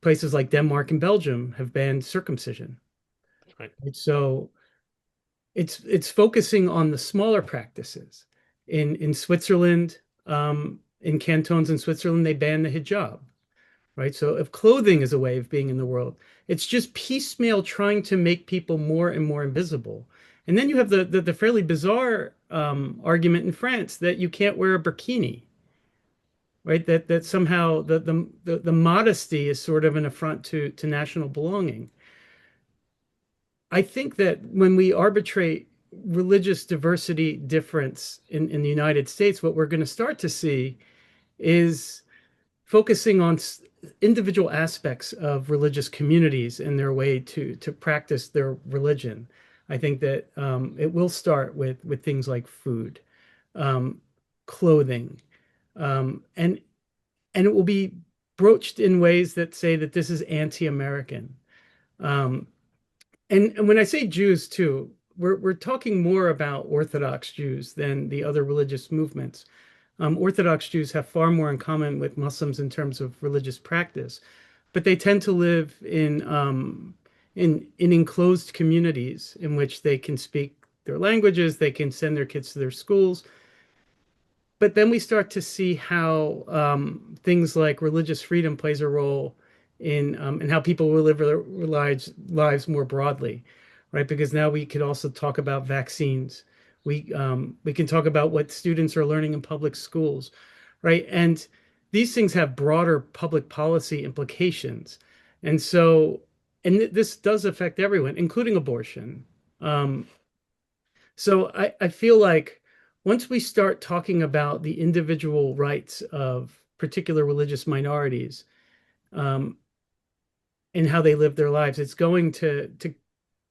Places like Denmark and Belgium have banned circumcision. Right. So it's focusing on the smaller practices. In Switzerland, in cantons in Switzerland, they ban the hijab, right? So if clothing is a way of being in the world, it's just piecemeal trying to make people more and more invisible. And then you have the fairly bizarre argument in France that you can't wear a burkini. right? That somehow the modesty is sort of an affront to national belonging. I think that when we arbitrate religious diversity difference in the United States, what we're going to start to see is focusing on individual aspects of religious communities and their way to practice their religion. I think that it will start with things like food, um, clothing, and it will be broached in ways that say that this is anti-American. Um, and when I say Jews too, we're talking more about Orthodox Jews than the other religious movements. Orthodox Jews have far more in common with Muslims in terms of religious practice, but they tend to live in enclosed communities in which they can speak their languages, they can send their kids to their schools, but then we start to see how things like religious freedom plays a role in how people will live their lives more broadly, right? Because now we could also talk about vaccines. We can talk about what students are learning in public schools, right? And these things have broader public policy implications. And so, and this does affect everyone, including abortion. Um, so I feel like once we start talking about the individual rights of particular religious minorities, um, and how they live their lives, it's going to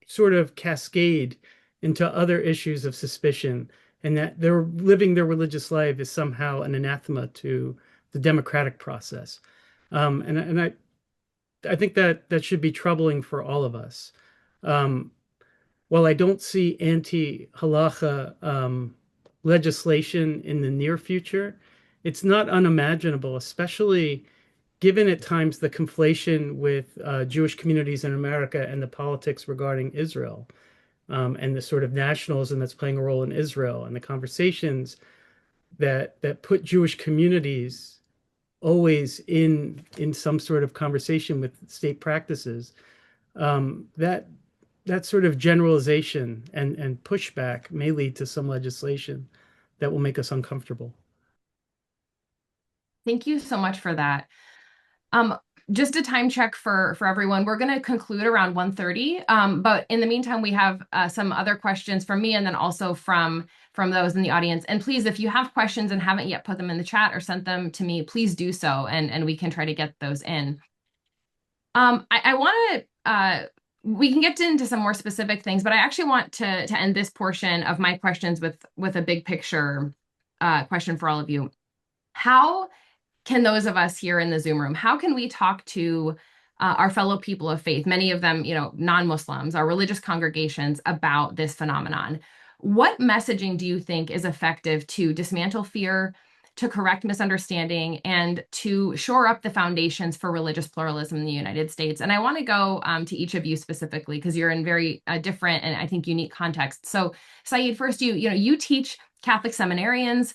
sort of cascade into other issues of suspicion, and that they're living their religious life is somehow an anathema to the democratic process. And I think that that should be troubling for all of us. Um, while I don't see anti-halacha legislation in the near future, it's not unimaginable, especially given at times the conflation with Jewish communities in America and the politics regarding Israel, and the sort of nationalism that's playing a role in Israel, and the conversations that put Jewish communities always in some sort of conversation with state practices. That that sort of generalization and pushback may lead to some legislation that will make us uncomfortable. Thank you so much for that. Um, just a time check for everyone. We're going to conclude around 1:30. But in the meantime, we have some other questions from me and then also from those in the audience. And please, if you have questions and haven't yet put them in the chat or sent them to me, please do so, and we can try to get those in. I want to we can get into some more specific things, but I actually want to end this portion of my questions with a big picture question for all of you. How can those of us here in the Zoom room, how can we talk to our fellow people of faith, many of them, non-Muslims, our religious congregations, about this phenomenon? What messaging do you think is effective to dismantle fear, to correct misunderstanding, and to shore up the foundations for religious pluralism in the United States? And I want to go to each of you specifically because you're in very different and I think unique contexts. So, Saeed, first, you teach Catholic seminarians,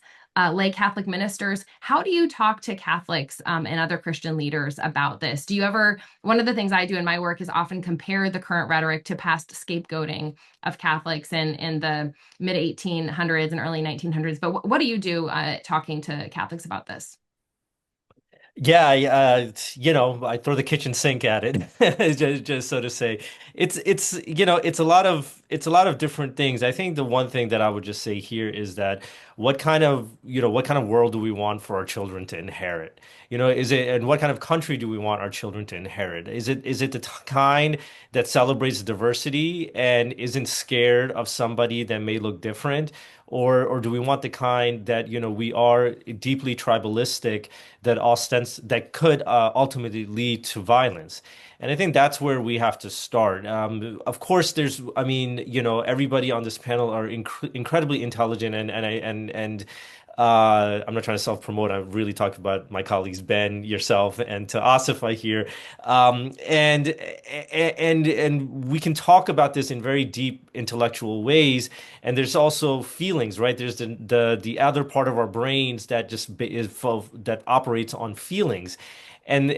lay Catholic ministers. How do you talk to Catholics and other Christian leaders about this? Do you ever, one of the things I do in my work is often compare the current rhetoric to past scapegoating of Catholics in the mid 1800s and early 1900s. But what do you do talking to Catholics about this? Yeah, I throw the kitchen sink at it, just so to say. It's a lot of different things. I think the one thing that I would just say here is that what kind of world do we want for our children to inherit? And what kind of country do we want our children to inherit? Is it the kind that celebrates diversity and isn't scared of somebody that may look different? Or do we want the kind that, we are deeply tribalistic that could ultimately lead to violence? And I think that's where we have to start. Of course, everybody on this panel are incredibly intelligent, and I'm not trying to self-promote. I'm really talking about my colleagues, Ben, yourself, and to Asifa here. And we can talk about this in very deep intellectual ways. And there's also feelings, right? There's the other part of our brains that that operates on feelings, and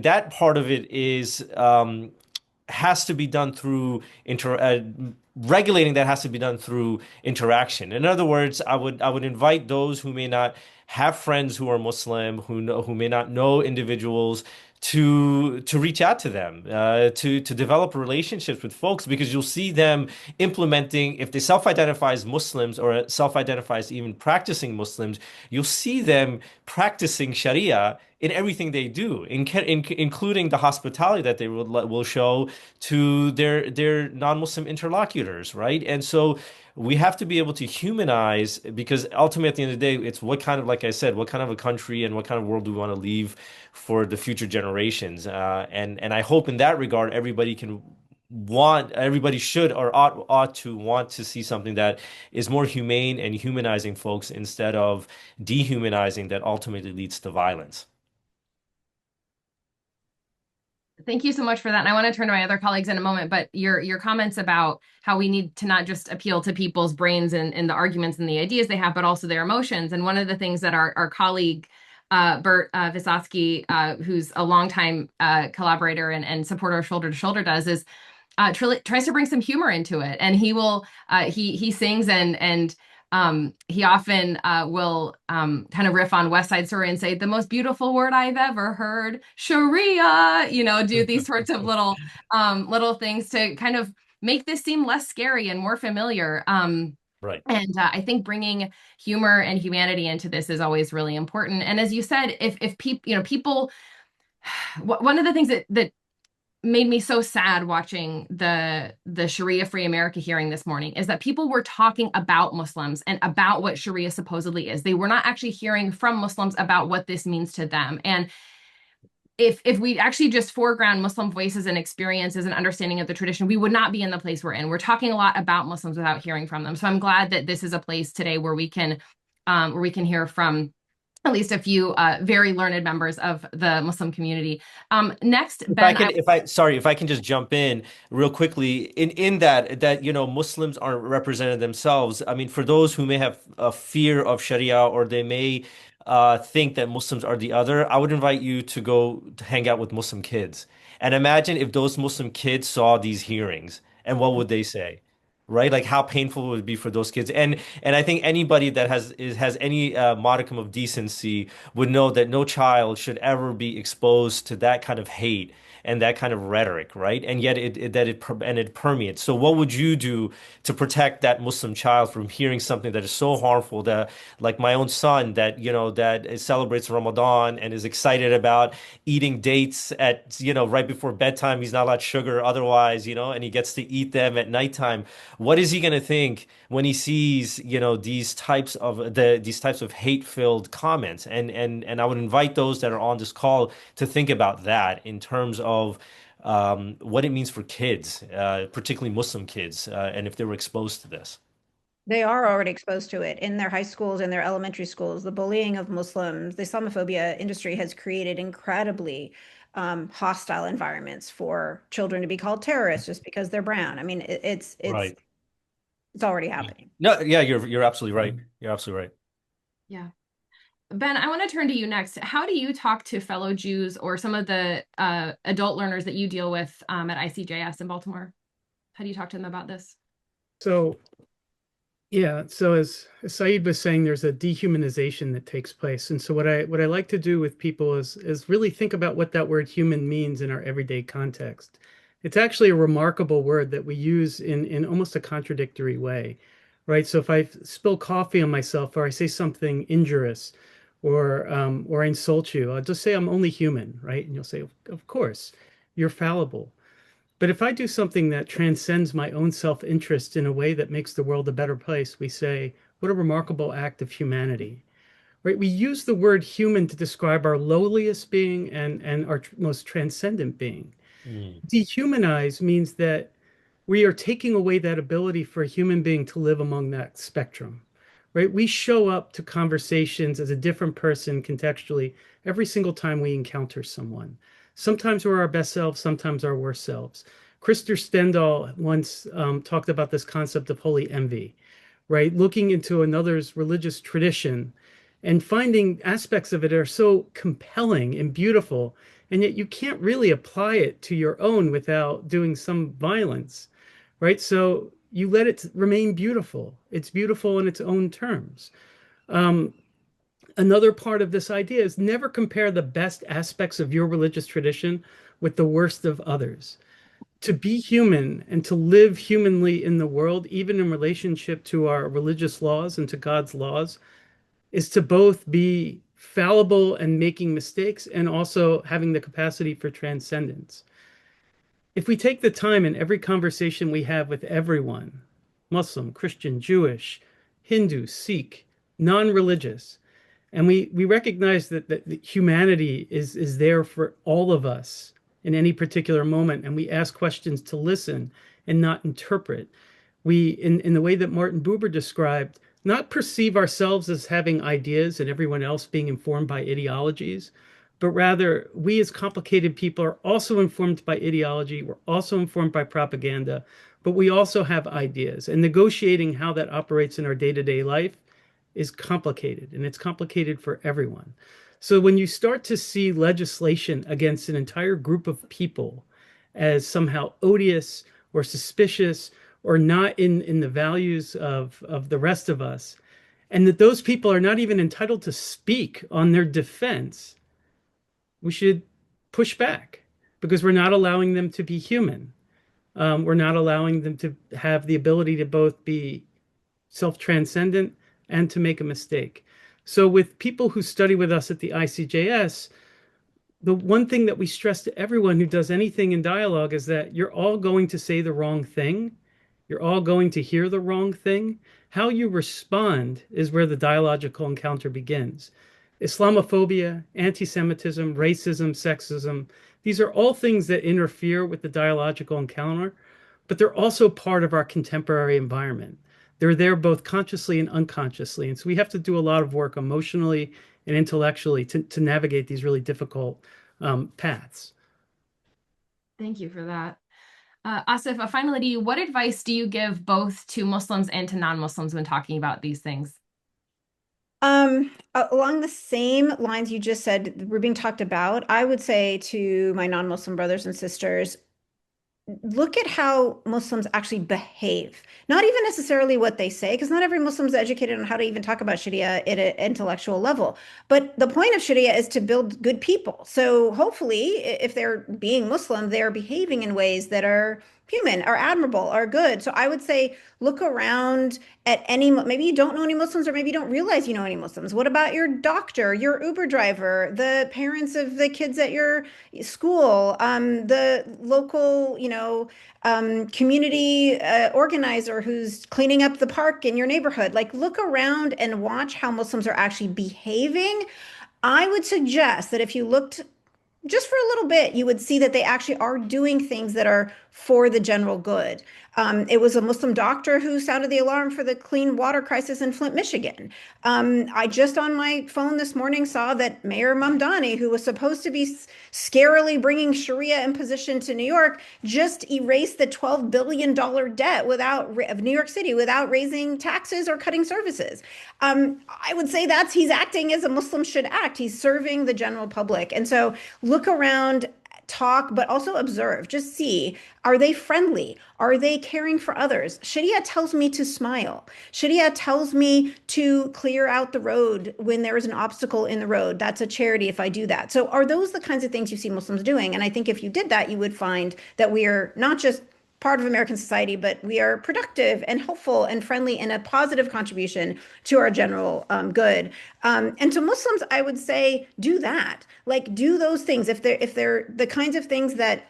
that part of it is has to be done through regulating that has to be done through interaction. In other words, I would invite those who may not have friends who are Muslim, who may not know individuals, to reach out to them, to develop relationships with folks, because you'll see them implementing, if they self-identify as Muslims or self-identify as even practicing Muslims, you'll see them practicing Sharia in everything they do, including the hospitality that they will show to their non-Muslim interlocutors, right? And so we have to be able to humanize, because ultimately at the end of the day, it's what kind of, like I said, what kind of a country and what kind of world do we want to leave for the future generations. And I hope in that regard, everybody should or ought to want to see something that is more humane and humanizing folks instead of dehumanizing that ultimately leads to violence. Thank you so much for that. And I want to turn to my other colleagues in a moment, but your comments about how we need to not just appeal to people's brains and the arguments and the ideas they have, but also their emotions. And one of the things that our colleague Bert Visosky, who's a longtime collaborator and supporter of Shoulder to Shoulder, does is tries to bring some humor into it. And he sings and he often will kind of riff on West Side Story and say, the most beautiful word I've ever heard, Sharia, do these sorts of little things to kind of make this seem less scary and more familiar. Right. And I think bringing humor and humanity into this is always really important. And as you said, if people, one of the things that made me so sad watching the Sharia Free America hearing this morning is that people were talking about Muslims and about what Sharia supposedly is. They were not actually hearing from Muslims about what this means to them. And if we actually just foreground Muslim voices and experiences and understanding of the tradition, we would not be in the place we're in. We're talking a lot about Muslims without hearing from them. So I'm glad that this is a place today where we can hear from at least a few very learned members of the Muslim community. Next, Ben, If I can just jump in real quickly in that Muslims aren't represented themselves. I mean, for those who may have a fear of Sharia, or they may think that Muslims are the other, I would invite you to go to hang out with Muslim kids and imagine if those Muslim kids saw these hearings, and what would they say? Right? Like how painful it would be for those kids. And I think anybody that has any modicum of decency would know that no child should ever be exposed to that kind of hate and that kind of rhetoric, right? And yet it permeates. So what would you do to protect that Muslim child from hearing something that is so harmful, that, like my own son, that that celebrates Ramadan and is excited about eating dates at right before bedtime. He's not allowed sugar otherwise, and he gets to eat them at nighttime. What is he going to think when he sees, these types of hate-filled comments? And I would invite those that are on this call to think about that in terms of what it means for kids, particularly Muslim kids, and if they were exposed to this. They are already exposed to it in their high schools, in their elementary schools. The bullying of Muslims, the Islamophobia industry has created incredibly hostile environments for children to be called terrorists just because they're brown. I mean, Right. it's already happening. No, yeah, you're absolutely right. You're absolutely right. yeah. Ben, I want to turn to you next. How do you talk to fellow Jews or some of the adult learners that you deal with at ICJS in Baltimore? How do you talk to them about this? So yeah, so as Saeed was saying, there's a dehumanization that takes place. And so what I like to do with people is really think about what that word human means in our everyday context. It's actually a remarkable word that we use in almost a contradictory way, right? So if I spill coffee on myself, or I say something injurious, or I insult you, I'll just say I'm only human, right? And you'll say, of course, you're fallible. But if I do something that transcends my own self-interest in a way that makes the world a better place, we say, what a remarkable act of humanity, right? We use the word human to describe our lowliest being and our most transcendent being. Mm. Dehumanize means that we are taking away that ability for a human being to live among that spectrum, right? We show up to conversations as a different person contextually every single time we encounter someone. Sometimes we're our best selves, sometimes our worst selves. Krister Stendahl once talked about this concept of holy envy, right? Looking into another's religious tradition and finding aspects of it are so compelling and beautiful, and yet you can't really apply it to your own without doing some violence, right? So you let it remain beautiful. It's beautiful in its own terms. Um, Another part of this idea is never compare the best aspects of your religious tradition with the worst of others. To be human and to live humanly in the world, even in relationship to our religious laws and to God's laws, is to both be fallible and making mistakes and also having the capacity for transcendence. If we take the time in every conversation we have with everyone, Muslim, Christian, Jewish, Hindu, Sikh, non-religious, and we recognize that humanity is there for all of us in any particular moment, and we ask questions to listen and not interpret. We, in the way that Martin Buber described, not perceive ourselves as having ideas and everyone else being informed by ideologies, but rather we as complicated people are also informed by ideology. We're also informed by propaganda, but we also have ideas. And negotiating how that operates in our day-to-day life is complicated, and it's complicated for everyone. So when you start to see legislation against an entire group of people as somehow odious or suspicious or not in the values of the rest of us, and that those people are not even entitled to speak on their defense, we should push back because we're not allowing them to be human. We're not allowing them to have the ability to both be self-transcendent and to make a mistake. So with people who study with us at the ICJS, the one thing that we stress to everyone who does anything in dialogue is that you're all going to say the wrong thing. You're all going to hear the wrong thing. How you respond is where the dialogical encounter begins. Islamophobia, anti-Semitism, racism, sexism, these are all things that interfere with the dialogical encounter, but they're also part of our contemporary environment. They're there both consciously and unconsciously. And so we have to do a lot of work emotionally and intellectually to navigate these really difficult paths. Thank you for that. Asifa, finally to you, what advice do you give both to Muslims and to non-Muslims when talking about these things? Along the same lines you just said were being talked about, I would say to my non-Muslim brothers and sisters, look at how Muslims actually behave, not even necessarily what they say, because not every Muslim is educated on how to even talk about Sharia at an intellectual level. But the point of Sharia is to build good people. So hopefully, if they're being Muslim, they're behaving in ways that are human, are admirable, are good. So I would say look around at any, maybe you don't know any Muslims, or maybe you don't realize you know any Muslims. What about your doctor, your Uber driver, the parents of the kids at your school, the local, community organizer who's cleaning up the park in your neighborhood? Like, look around and watch how Muslims are actually behaving. I would suggest that if you looked just for a little bit, you would see that they actually are doing things that are for the general good. It was a Muslim doctor who sounded the alarm for the clean water crisis in Flint, Michigan. I just on my phone this morning saw that Mayor Mamdani, who was supposed to be scarily bringing Sharia imposition to New York, just erased the $12 billion debt of New York City without raising taxes or cutting services. I would say he's acting as a Muslim should act. He's serving the general public. And so look around, talk, but also observe. Just see, are they friendly? Are they caring for others? Sharia tells me to smile. Sharia tells me to clear out the road when there is an obstacle in the road. That's a charity if I do that. So are those the kinds of things you see Muslims doing? And I think if you did that, you would find that we are not just part of American society, but we are productive and helpful and friendly and a positive contribution to our general good. And to Muslims, I would say, do that. Like, do those things. If they're the kinds of things that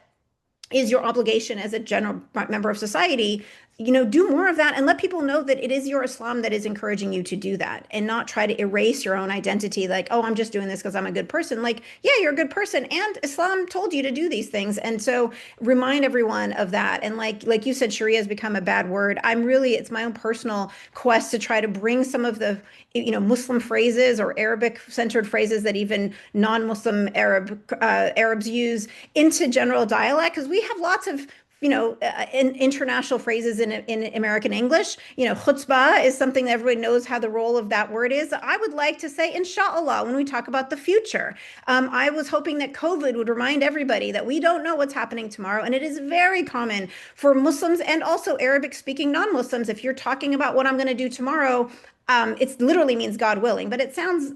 is your obligation as a general member of society, do more of that and let people know that it is your Islam that is encouraging you to do that, and not try to erase your own identity. Like, oh, I'm just doing this because I'm a good person. Like, yeah, you're a good person, and Islam told you to do these things. And so remind everyone of that. And like you said, Sharia has become a bad word. It's my own personal quest to try to bring some of the Muslim phrases or Arabic centered phrases that even non-Muslim Arabs use into general dialect, because we have lots of in international phrases in American English. Chutzpah is something that everybody knows how the role of that word is. I would like to say inshallah when we talk about the future. I was hoping that COVID would remind everybody that we don't know what's happening tomorrow. And it is very common for Muslims and also Arabic speaking non-Muslims. If you're talking about what I'm going to do tomorrow, it literally means God willing, but it sounds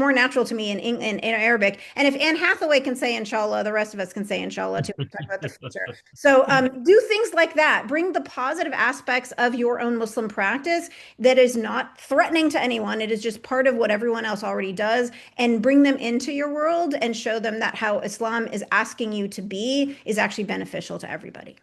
more natural to me in Arabic. And if Anne Hathaway can say inshallah, the rest of us can say inshallah too. Talk about the future. So do things like that. Bring the positive aspects of your own Muslim practice that is not threatening to anyone. It is just part of what everyone else already does, and bring them into your world and show them that how Islam is asking you to be is actually beneficial to everybody.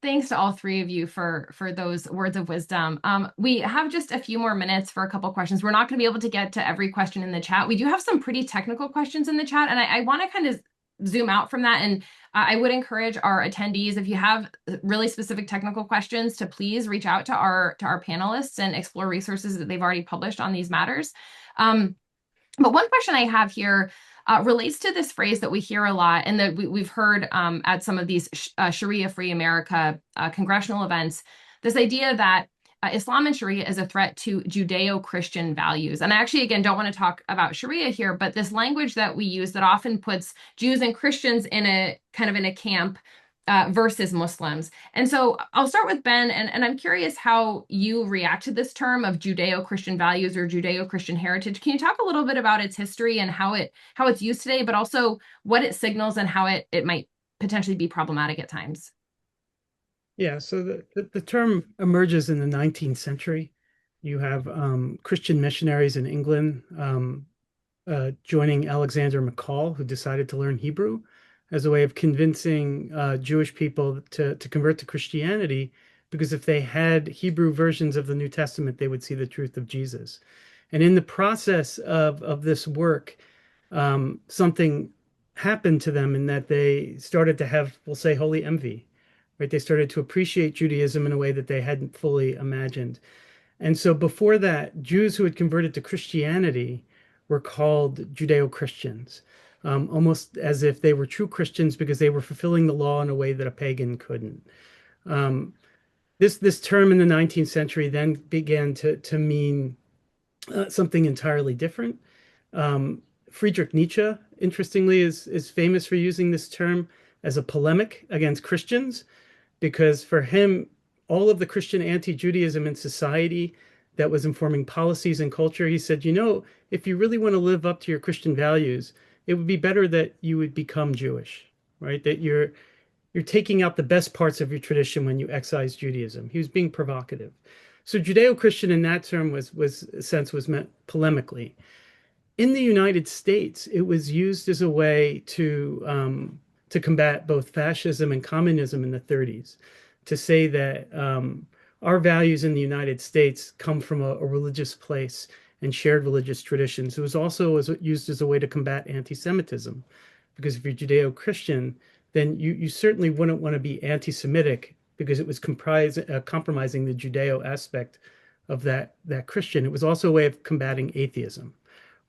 Thanks to all three of you for those words of wisdom. We have just a few more minutes for a couple questions. We're not going to be able to get to every question in the chat. We do have some pretty technical questions in the chat, and I want to kind of zoom out from that. And I would encourage our attendees, if you have really specific technical questions, to please reach out to our panelists and explore resources that they've already published on these matters. But one question I have here relates to this phrase that we hear a lot, and that we've heard at some of these Sharia Free America congressional events, this idea that Islam and Sharia is a threat to Judeo-Christian values. And I actually, again, don't want to talk about Sharia here, but this language that we use that often puts Jews and Christians in a kind of in a camp versus Muslims. And so I'll start with Ben, and I'm curious how you react to this term of Judeo-Christian values or Judeo-Christian heritage. Can you talk a little bit about its history and how it's used today, but also what it signals and how it might potentially be problematic at times? Yeah, so the term emerges in the 19th century. You have Christian missionaries in England joining Alexander McCall, who decided to learn Hebrew as a way of convincing Jewish people to convert to Christianity, because if they had Hebrew versions of the New Testament, they would see the truth of Jesus. And in the process of this work, something happened to them in that they started to have, we'll say, holy envy, right? They started to appreciate Judaism in a way that they hadn't fully imagined. And so before that, Jews who had converted to Christianity were called Judeo-Christians, almost as if they were true Christians because they were fulfilling the law in a way that a pagan couldn't. This term in the 19th century then began to mean something entirely different. Friedrich Nietzsche, interestingly, is famous for using this term as a polemic against Christians, because for him, all of the Christian anti-Judaism in society that was informing policies and culture, he said, if you really want to live up to your Christian values, it would be better that you would become Jewish, right? That you're taking out the best parts of your tradition when you excise Judaism. He was being provocative. So Judeo-Christian in that term was meant polemically. In the United States, it was used as a way to combat both fascism and communism in the 30s, to say that our values in the United States come from a religious place and shared religious traditions. It was also used as a way to combat anti-Semitism, because if you're Judeo-Christian, then you certainly wouldn't want to be anti-Semitic, because it was compromising the Judeo aspect of that Christian. It was also a way of combating atheism,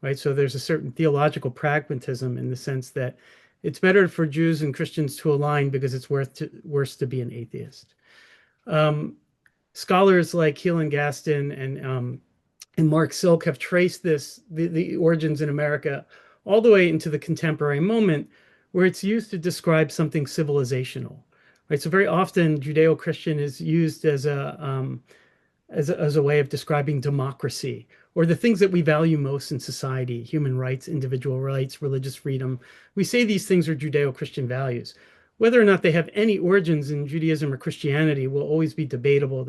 right? So there's a certain theological pragmatism in the sense that it's better for Jews and Christians to align because it's worse to be an atheist. Scholars like Keelan Gaston and Mark Silk have traced the origins in America all the way into the contemporary moment, where it's used to describe something civilizational, right? So very often Judeo-Christian is used as a way of describing democracy, or the things that we value most in society: human rights, individual rights, religious freedom. We say these things are Judeo-Christian values. Whether or not they have any origins in Judaism or Christianity will always be debatable.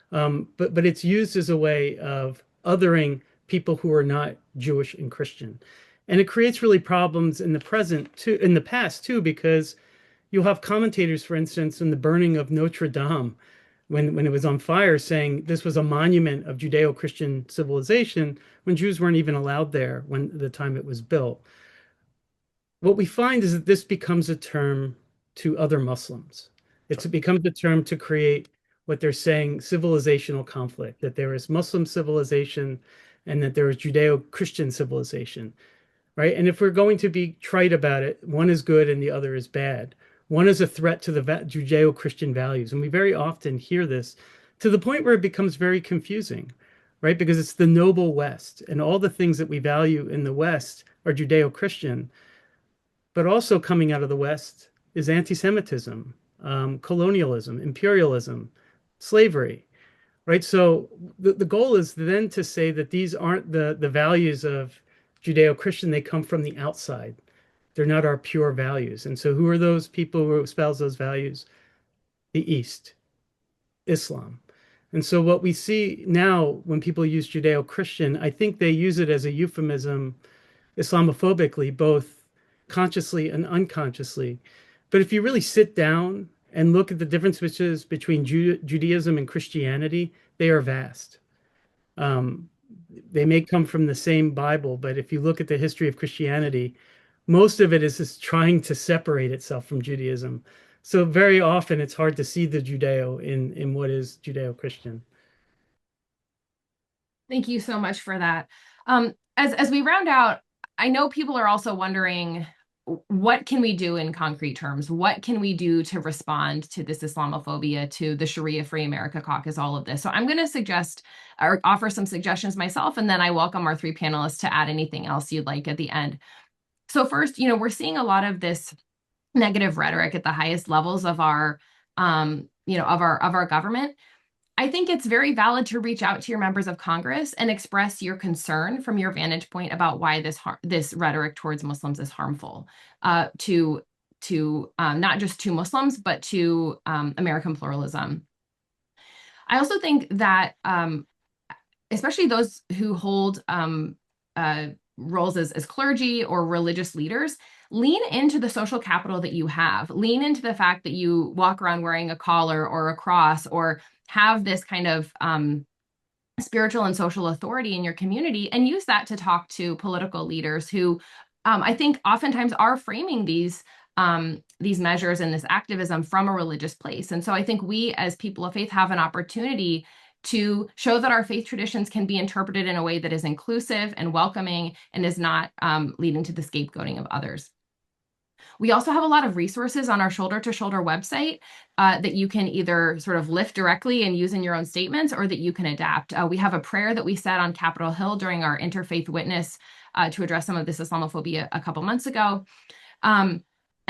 But it's used as a way of othering people who are not Jewish and Christian. And it creates really problems in the past too, because you'll have commentators, for instance, in the burning of Notre Dame, when it was on fire, saying this was a monument of Judeo-Christian civilization, when Jews weren't even allowed there when the time it was built. What we find is that this becomes a term to other Muslims. It becomes a term to create what they're saying civilizational conflict, that there is Muslim civilization and that there is Judeo-Christian civilization, right? And if we're going to be trite about it, one is good and the other is bad. One is a threat to the Judeo-Christian values. And we very often hear this to the point where it becomes very confusing, right? Because it's the noble West, and all the things that we value in the West are Judeo-Christian. But also coming out of the West is anti-Semitism, colonialism, imperialism, slavery. right? So the goal is then to say that these aren't the values of Judeo-Christian, they come from the outside. They're not our pure values. And so who are those people who espouse those values? The East, Islam. And so what we see now when people use Judeo-Christian, I think they use it as a euphemism Islamophobically, both consciously and unconsciously. But if you really sit down and look at the differences between Judaism and Christianity, they are vast. Um, they may come from the same Bible, but if you look at the history of Christianity, most of it is just trying to separate itself from Judaism. So very often it's hard to see the Judeo in what is Judeo-Christian. Thank you so much for that. As we round out, I know people are also wondering, what can we do in concrete terms? What can we do to respond to this Islamophobia, to the Sharia Free America Caucus, all of this? So I'm going to suggest or offer some suggestions myself, and then I welcome our three panelists to add anything else you'd like at the end. So first, we're seeing a lot of this negative rhetoric at the highest levels of our, of our government. I think it's very valid to reach out to your members of Congress and express your concern from your vantage point about why this rhetoric towards Muslims is harmful to not just to Muslims, but to American pluralism. I also think that especially those who hold roles as clergy or religious leaders, lean into the social capital that you have. Lean into the fact that you walk around wearing a collar or a cross or have this kind of spiritual and social authority in your community, and use that to talk to political leaders who I think oftentimes are framing these measures and this activism from a religious place. And so I think we as people of faith have an opportunity to show that our faith traditions can be interpreted in a way that is inclusive and welcoming and is not leading to the scapegoating of others. We also have a lot of resources on our Shoulder to Shoulder website that you can either sort of lift directly and use in your own statements, or that you can adapt. We have a prayer that we said on Capitol Hill during our interfaith witness to address some of this Islamophobia a couple months ago. And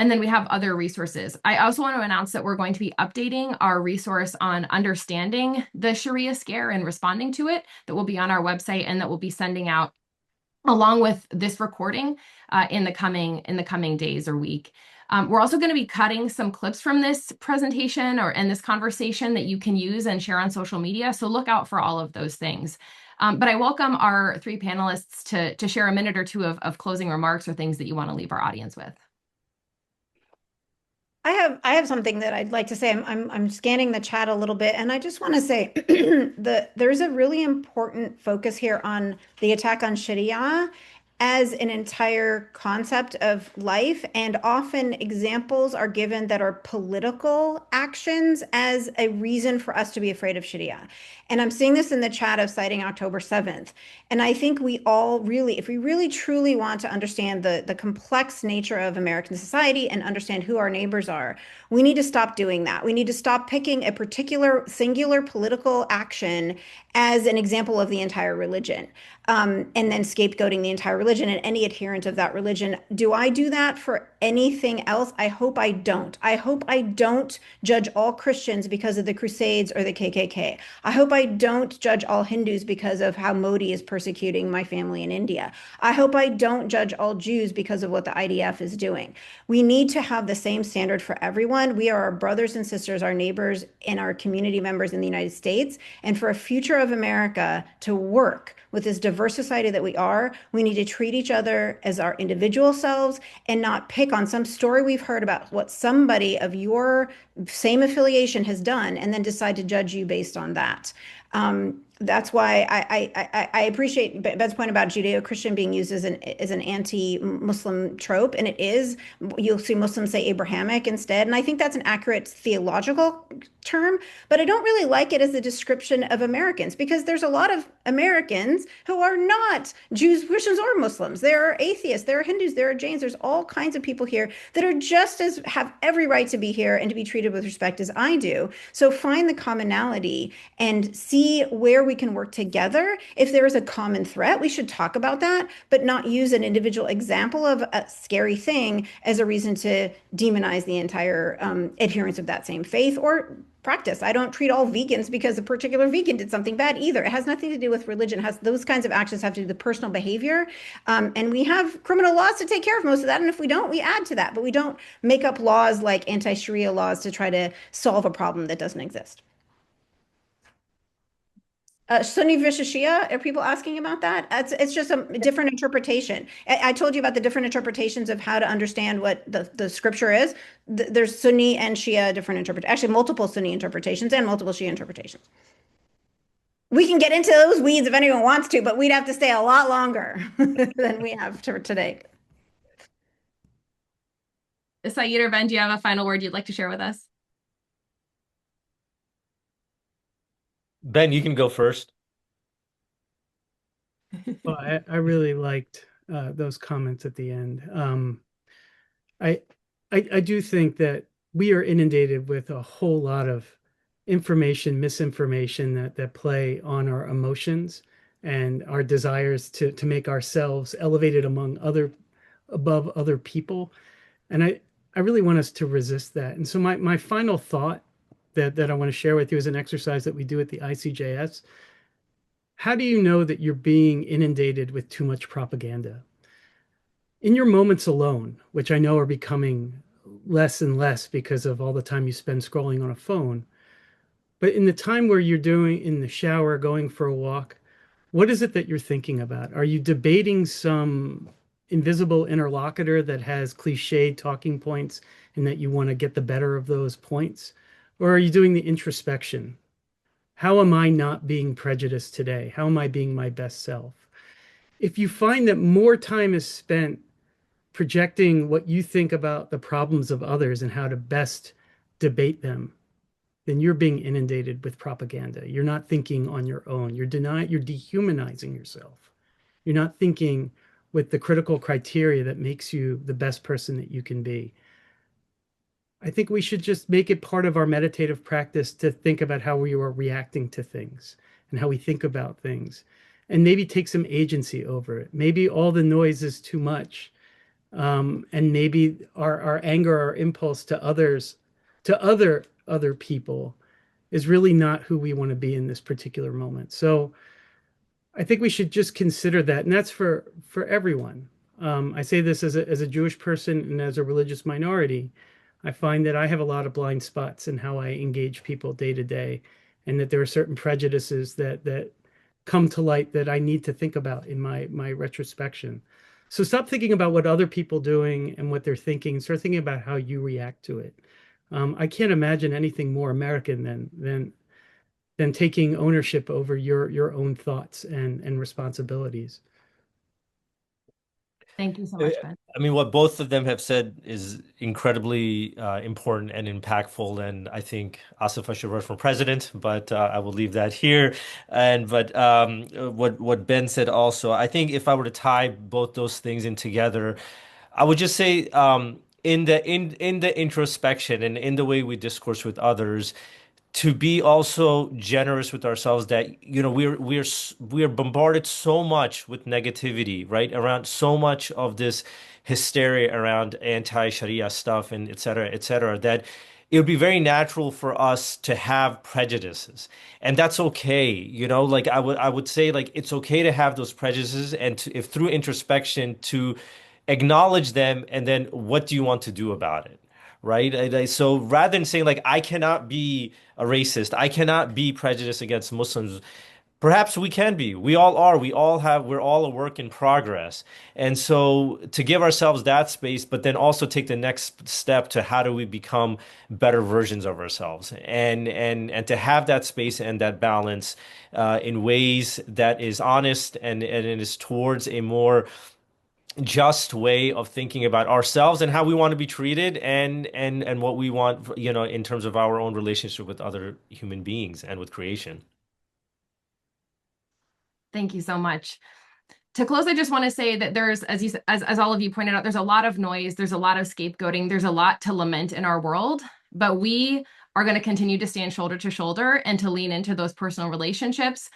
then we have other resources. I also want to announce that we're going to be updating our resource on understanding the Sharia scare and responding to it, that will be on our website and that we'll be sending out along with this recording in the coming days or week. We're also going to be cutting some clips from this presentation and this conversation that you can use and share on social media. So look out for all of those things. But I welcome our three panelists to share a minute or two of closing remarks or things that you want to leave our audience with. I have something that I'd like to say. I'm scanning the chat a little bit, and I just want to say there's a really important focus here on the attack on Sharia as an entire concept of life, and often examples are given that are political actions as a reason for us to be afraid of Sharia. And I'm seeing this in the chat of citing October 7th. And I think we all really, if we really truly want to understand the complex nature of American society and understand who our neighbors are, we need to stop doing that. We need to stop picking a particular singular political action as an example of the entire religion, and then scapegoating the entire religion and any adherent of that religion. Do I do that for anything else? I hope I don't. I hope I don't judge all Christians because of the Crusades or the KKK. I hope I don't judge all Hindus because of how Modi is persecuting my family in India. I hope I don't judge all Jews because of what the IDF is doing. We need to have the same standard for everyone. We are our brothers and sisters, our neighbors, and our community members in the United States. And for a future of America to work with this diverse society that we are, we need to treat each other as our individual selves and not pick on some story we've heard about what somebody of your same affiliation has done and then decide to judge you based on that. That's why I appreciate Ben's point about Judeo-Christian being used as an anti-Muslim trope, and it is. You'll see Muslims say Abrahamic instead, and I think that's an accurate theological term, but I don't really like it as a description of Americans, because there's a lot of Americans who are not Jews, Christians, or Muslims. There are atheists, there are Hindus, there are Jains, there's all kinds of people here that are just as have every right to be here and to be treated with respect as I do. So find the commonality and see where we can work together. If there is a common threat, we should talk about that, but not use an individual example of a scary thing as a reason to demonize the entire adherents of that same faith or practice. I don't treat all vegans because a particular vegan did something bad either. It has nothing to do with religion. It has those kinds of actions have to do with personal behavior. And we have criminal laws to take care of most of that. And if we don't, we add to that. But we don't make up laws like anti-Sharia laws to try to solve a problem that doesn't exist. Sunni versus Shia, are people asking about that? It's just a different interpretation. I told you about the different interpretations of how to understand what the scripture is. There's Sunni and Shia different interpretations, actually multiple Sunni interpretations and multiple Shia interpretations. We can get into those weeds if anyone wants to, but we'd have to stay a lot longer than we have today. Saeed or Ben, do you have a final word you'd like to share with us? Ben, you can go first. Well, I really liked those comments at the end. I, I do think that we are inundated with a whole lot of information, misinformation that play on our emotions and our desires to make ourselves elevated above other people. And I really want us to resist that. And so my final thought that I want to share with you is an exercise that we do at the ICJS. How do you know that you're being inundated with too much propaganda? In your moments alone, which I know are becoming less and less because of all the time you spend scrolling on a phone, but in the time where you're doing in the shower, going for a walk, what is it that you're thinking about? Are you debating some invisible interlocutor that has cliched talking points and that you want to get the better of those points? Or are you doing the introspection? How am I not being prejudiced today? How am I being my best self? If you find that more time is spent projecting what you think about the problems of others and how to best debate them, then you're being inundated with propaganda. You're not thinking on your own. You're dehumanizing yourself. You're not thinking with the critical criteria that makes you the best person that you can be. I think we should just make it part of our meditative practice to think about how we are reacting to things and how we think about things, and maybe take some agency over it. Maybe all the noise is too much. And maybe our anger, our impulse to others, to other people is really not who we want to be in this particular moment. So I think we should just consider that. And that's for everyone. I say this as a Jewish person and as a religious minority. I find that I have a lot of blind spots in how I engage people day to day, and that there are certain prejudices that come to light that I need to think about in my retrospection. So stop thinking about what other people doing and what they're thinking, and start thinking about how you react to it. I can't imagine anything more American than taking ownership over your own thoughts and responsibilities. Thank you so much, Ben. I mean, what both of them have said is incredibly important and impactful, and I think Asifa should run for president, but I will leave that here. And but what Ben said also, I think if I were to tie both those things in together, I would just say in the introspection and in the way we discourse with others, to be also generous with ourselves, that we are bombarded so much with negativity, right, around so much of this hysteria around anti-Sharia stuff and et cetera, that it would be very natural for us to have prejudices, and that's okay. Like I would say, like, it's okay to have those prejudices, and if through introspection to acknowledge them, and then what do you want to do about it? Right? So rather than saying like I cannot be a racist, I cannot be prejudiced against Muslims, perhaps we can be. We all are. We're all a work in progress. And so to give ourselves that space, but then also take the next step to how do we become better versions of ourselves, and to have that space and that balance in ways that is honest, and it is towards a more just way of thinking about ourselves and how we want to be treated, and what we want, in terms of our own relationship with other human beings and with creation. Thank you so much. To close, I just want to say that there's, as all of you pointed out, there's a lot of noise, there's a lot of scapegoating, there's a lot to lament in our world, but we are going to continue to stand shoulder to shoulder and to lean into those personal relationships,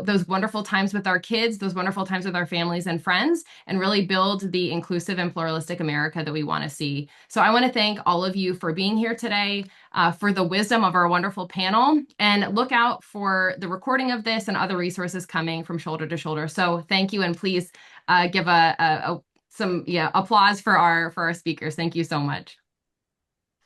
those wonderful times with our kids, those wonderful times with our families and friends, and really build the inclusive and pluralistic America that we want to see. So I want to thank all of you for being here today, for the wisdom of our wonderful panel, and look out for the recording of this and other resources coming from Shoulder to Shoulder. So thank you, and please give some applause for our speakers. Thank you so much.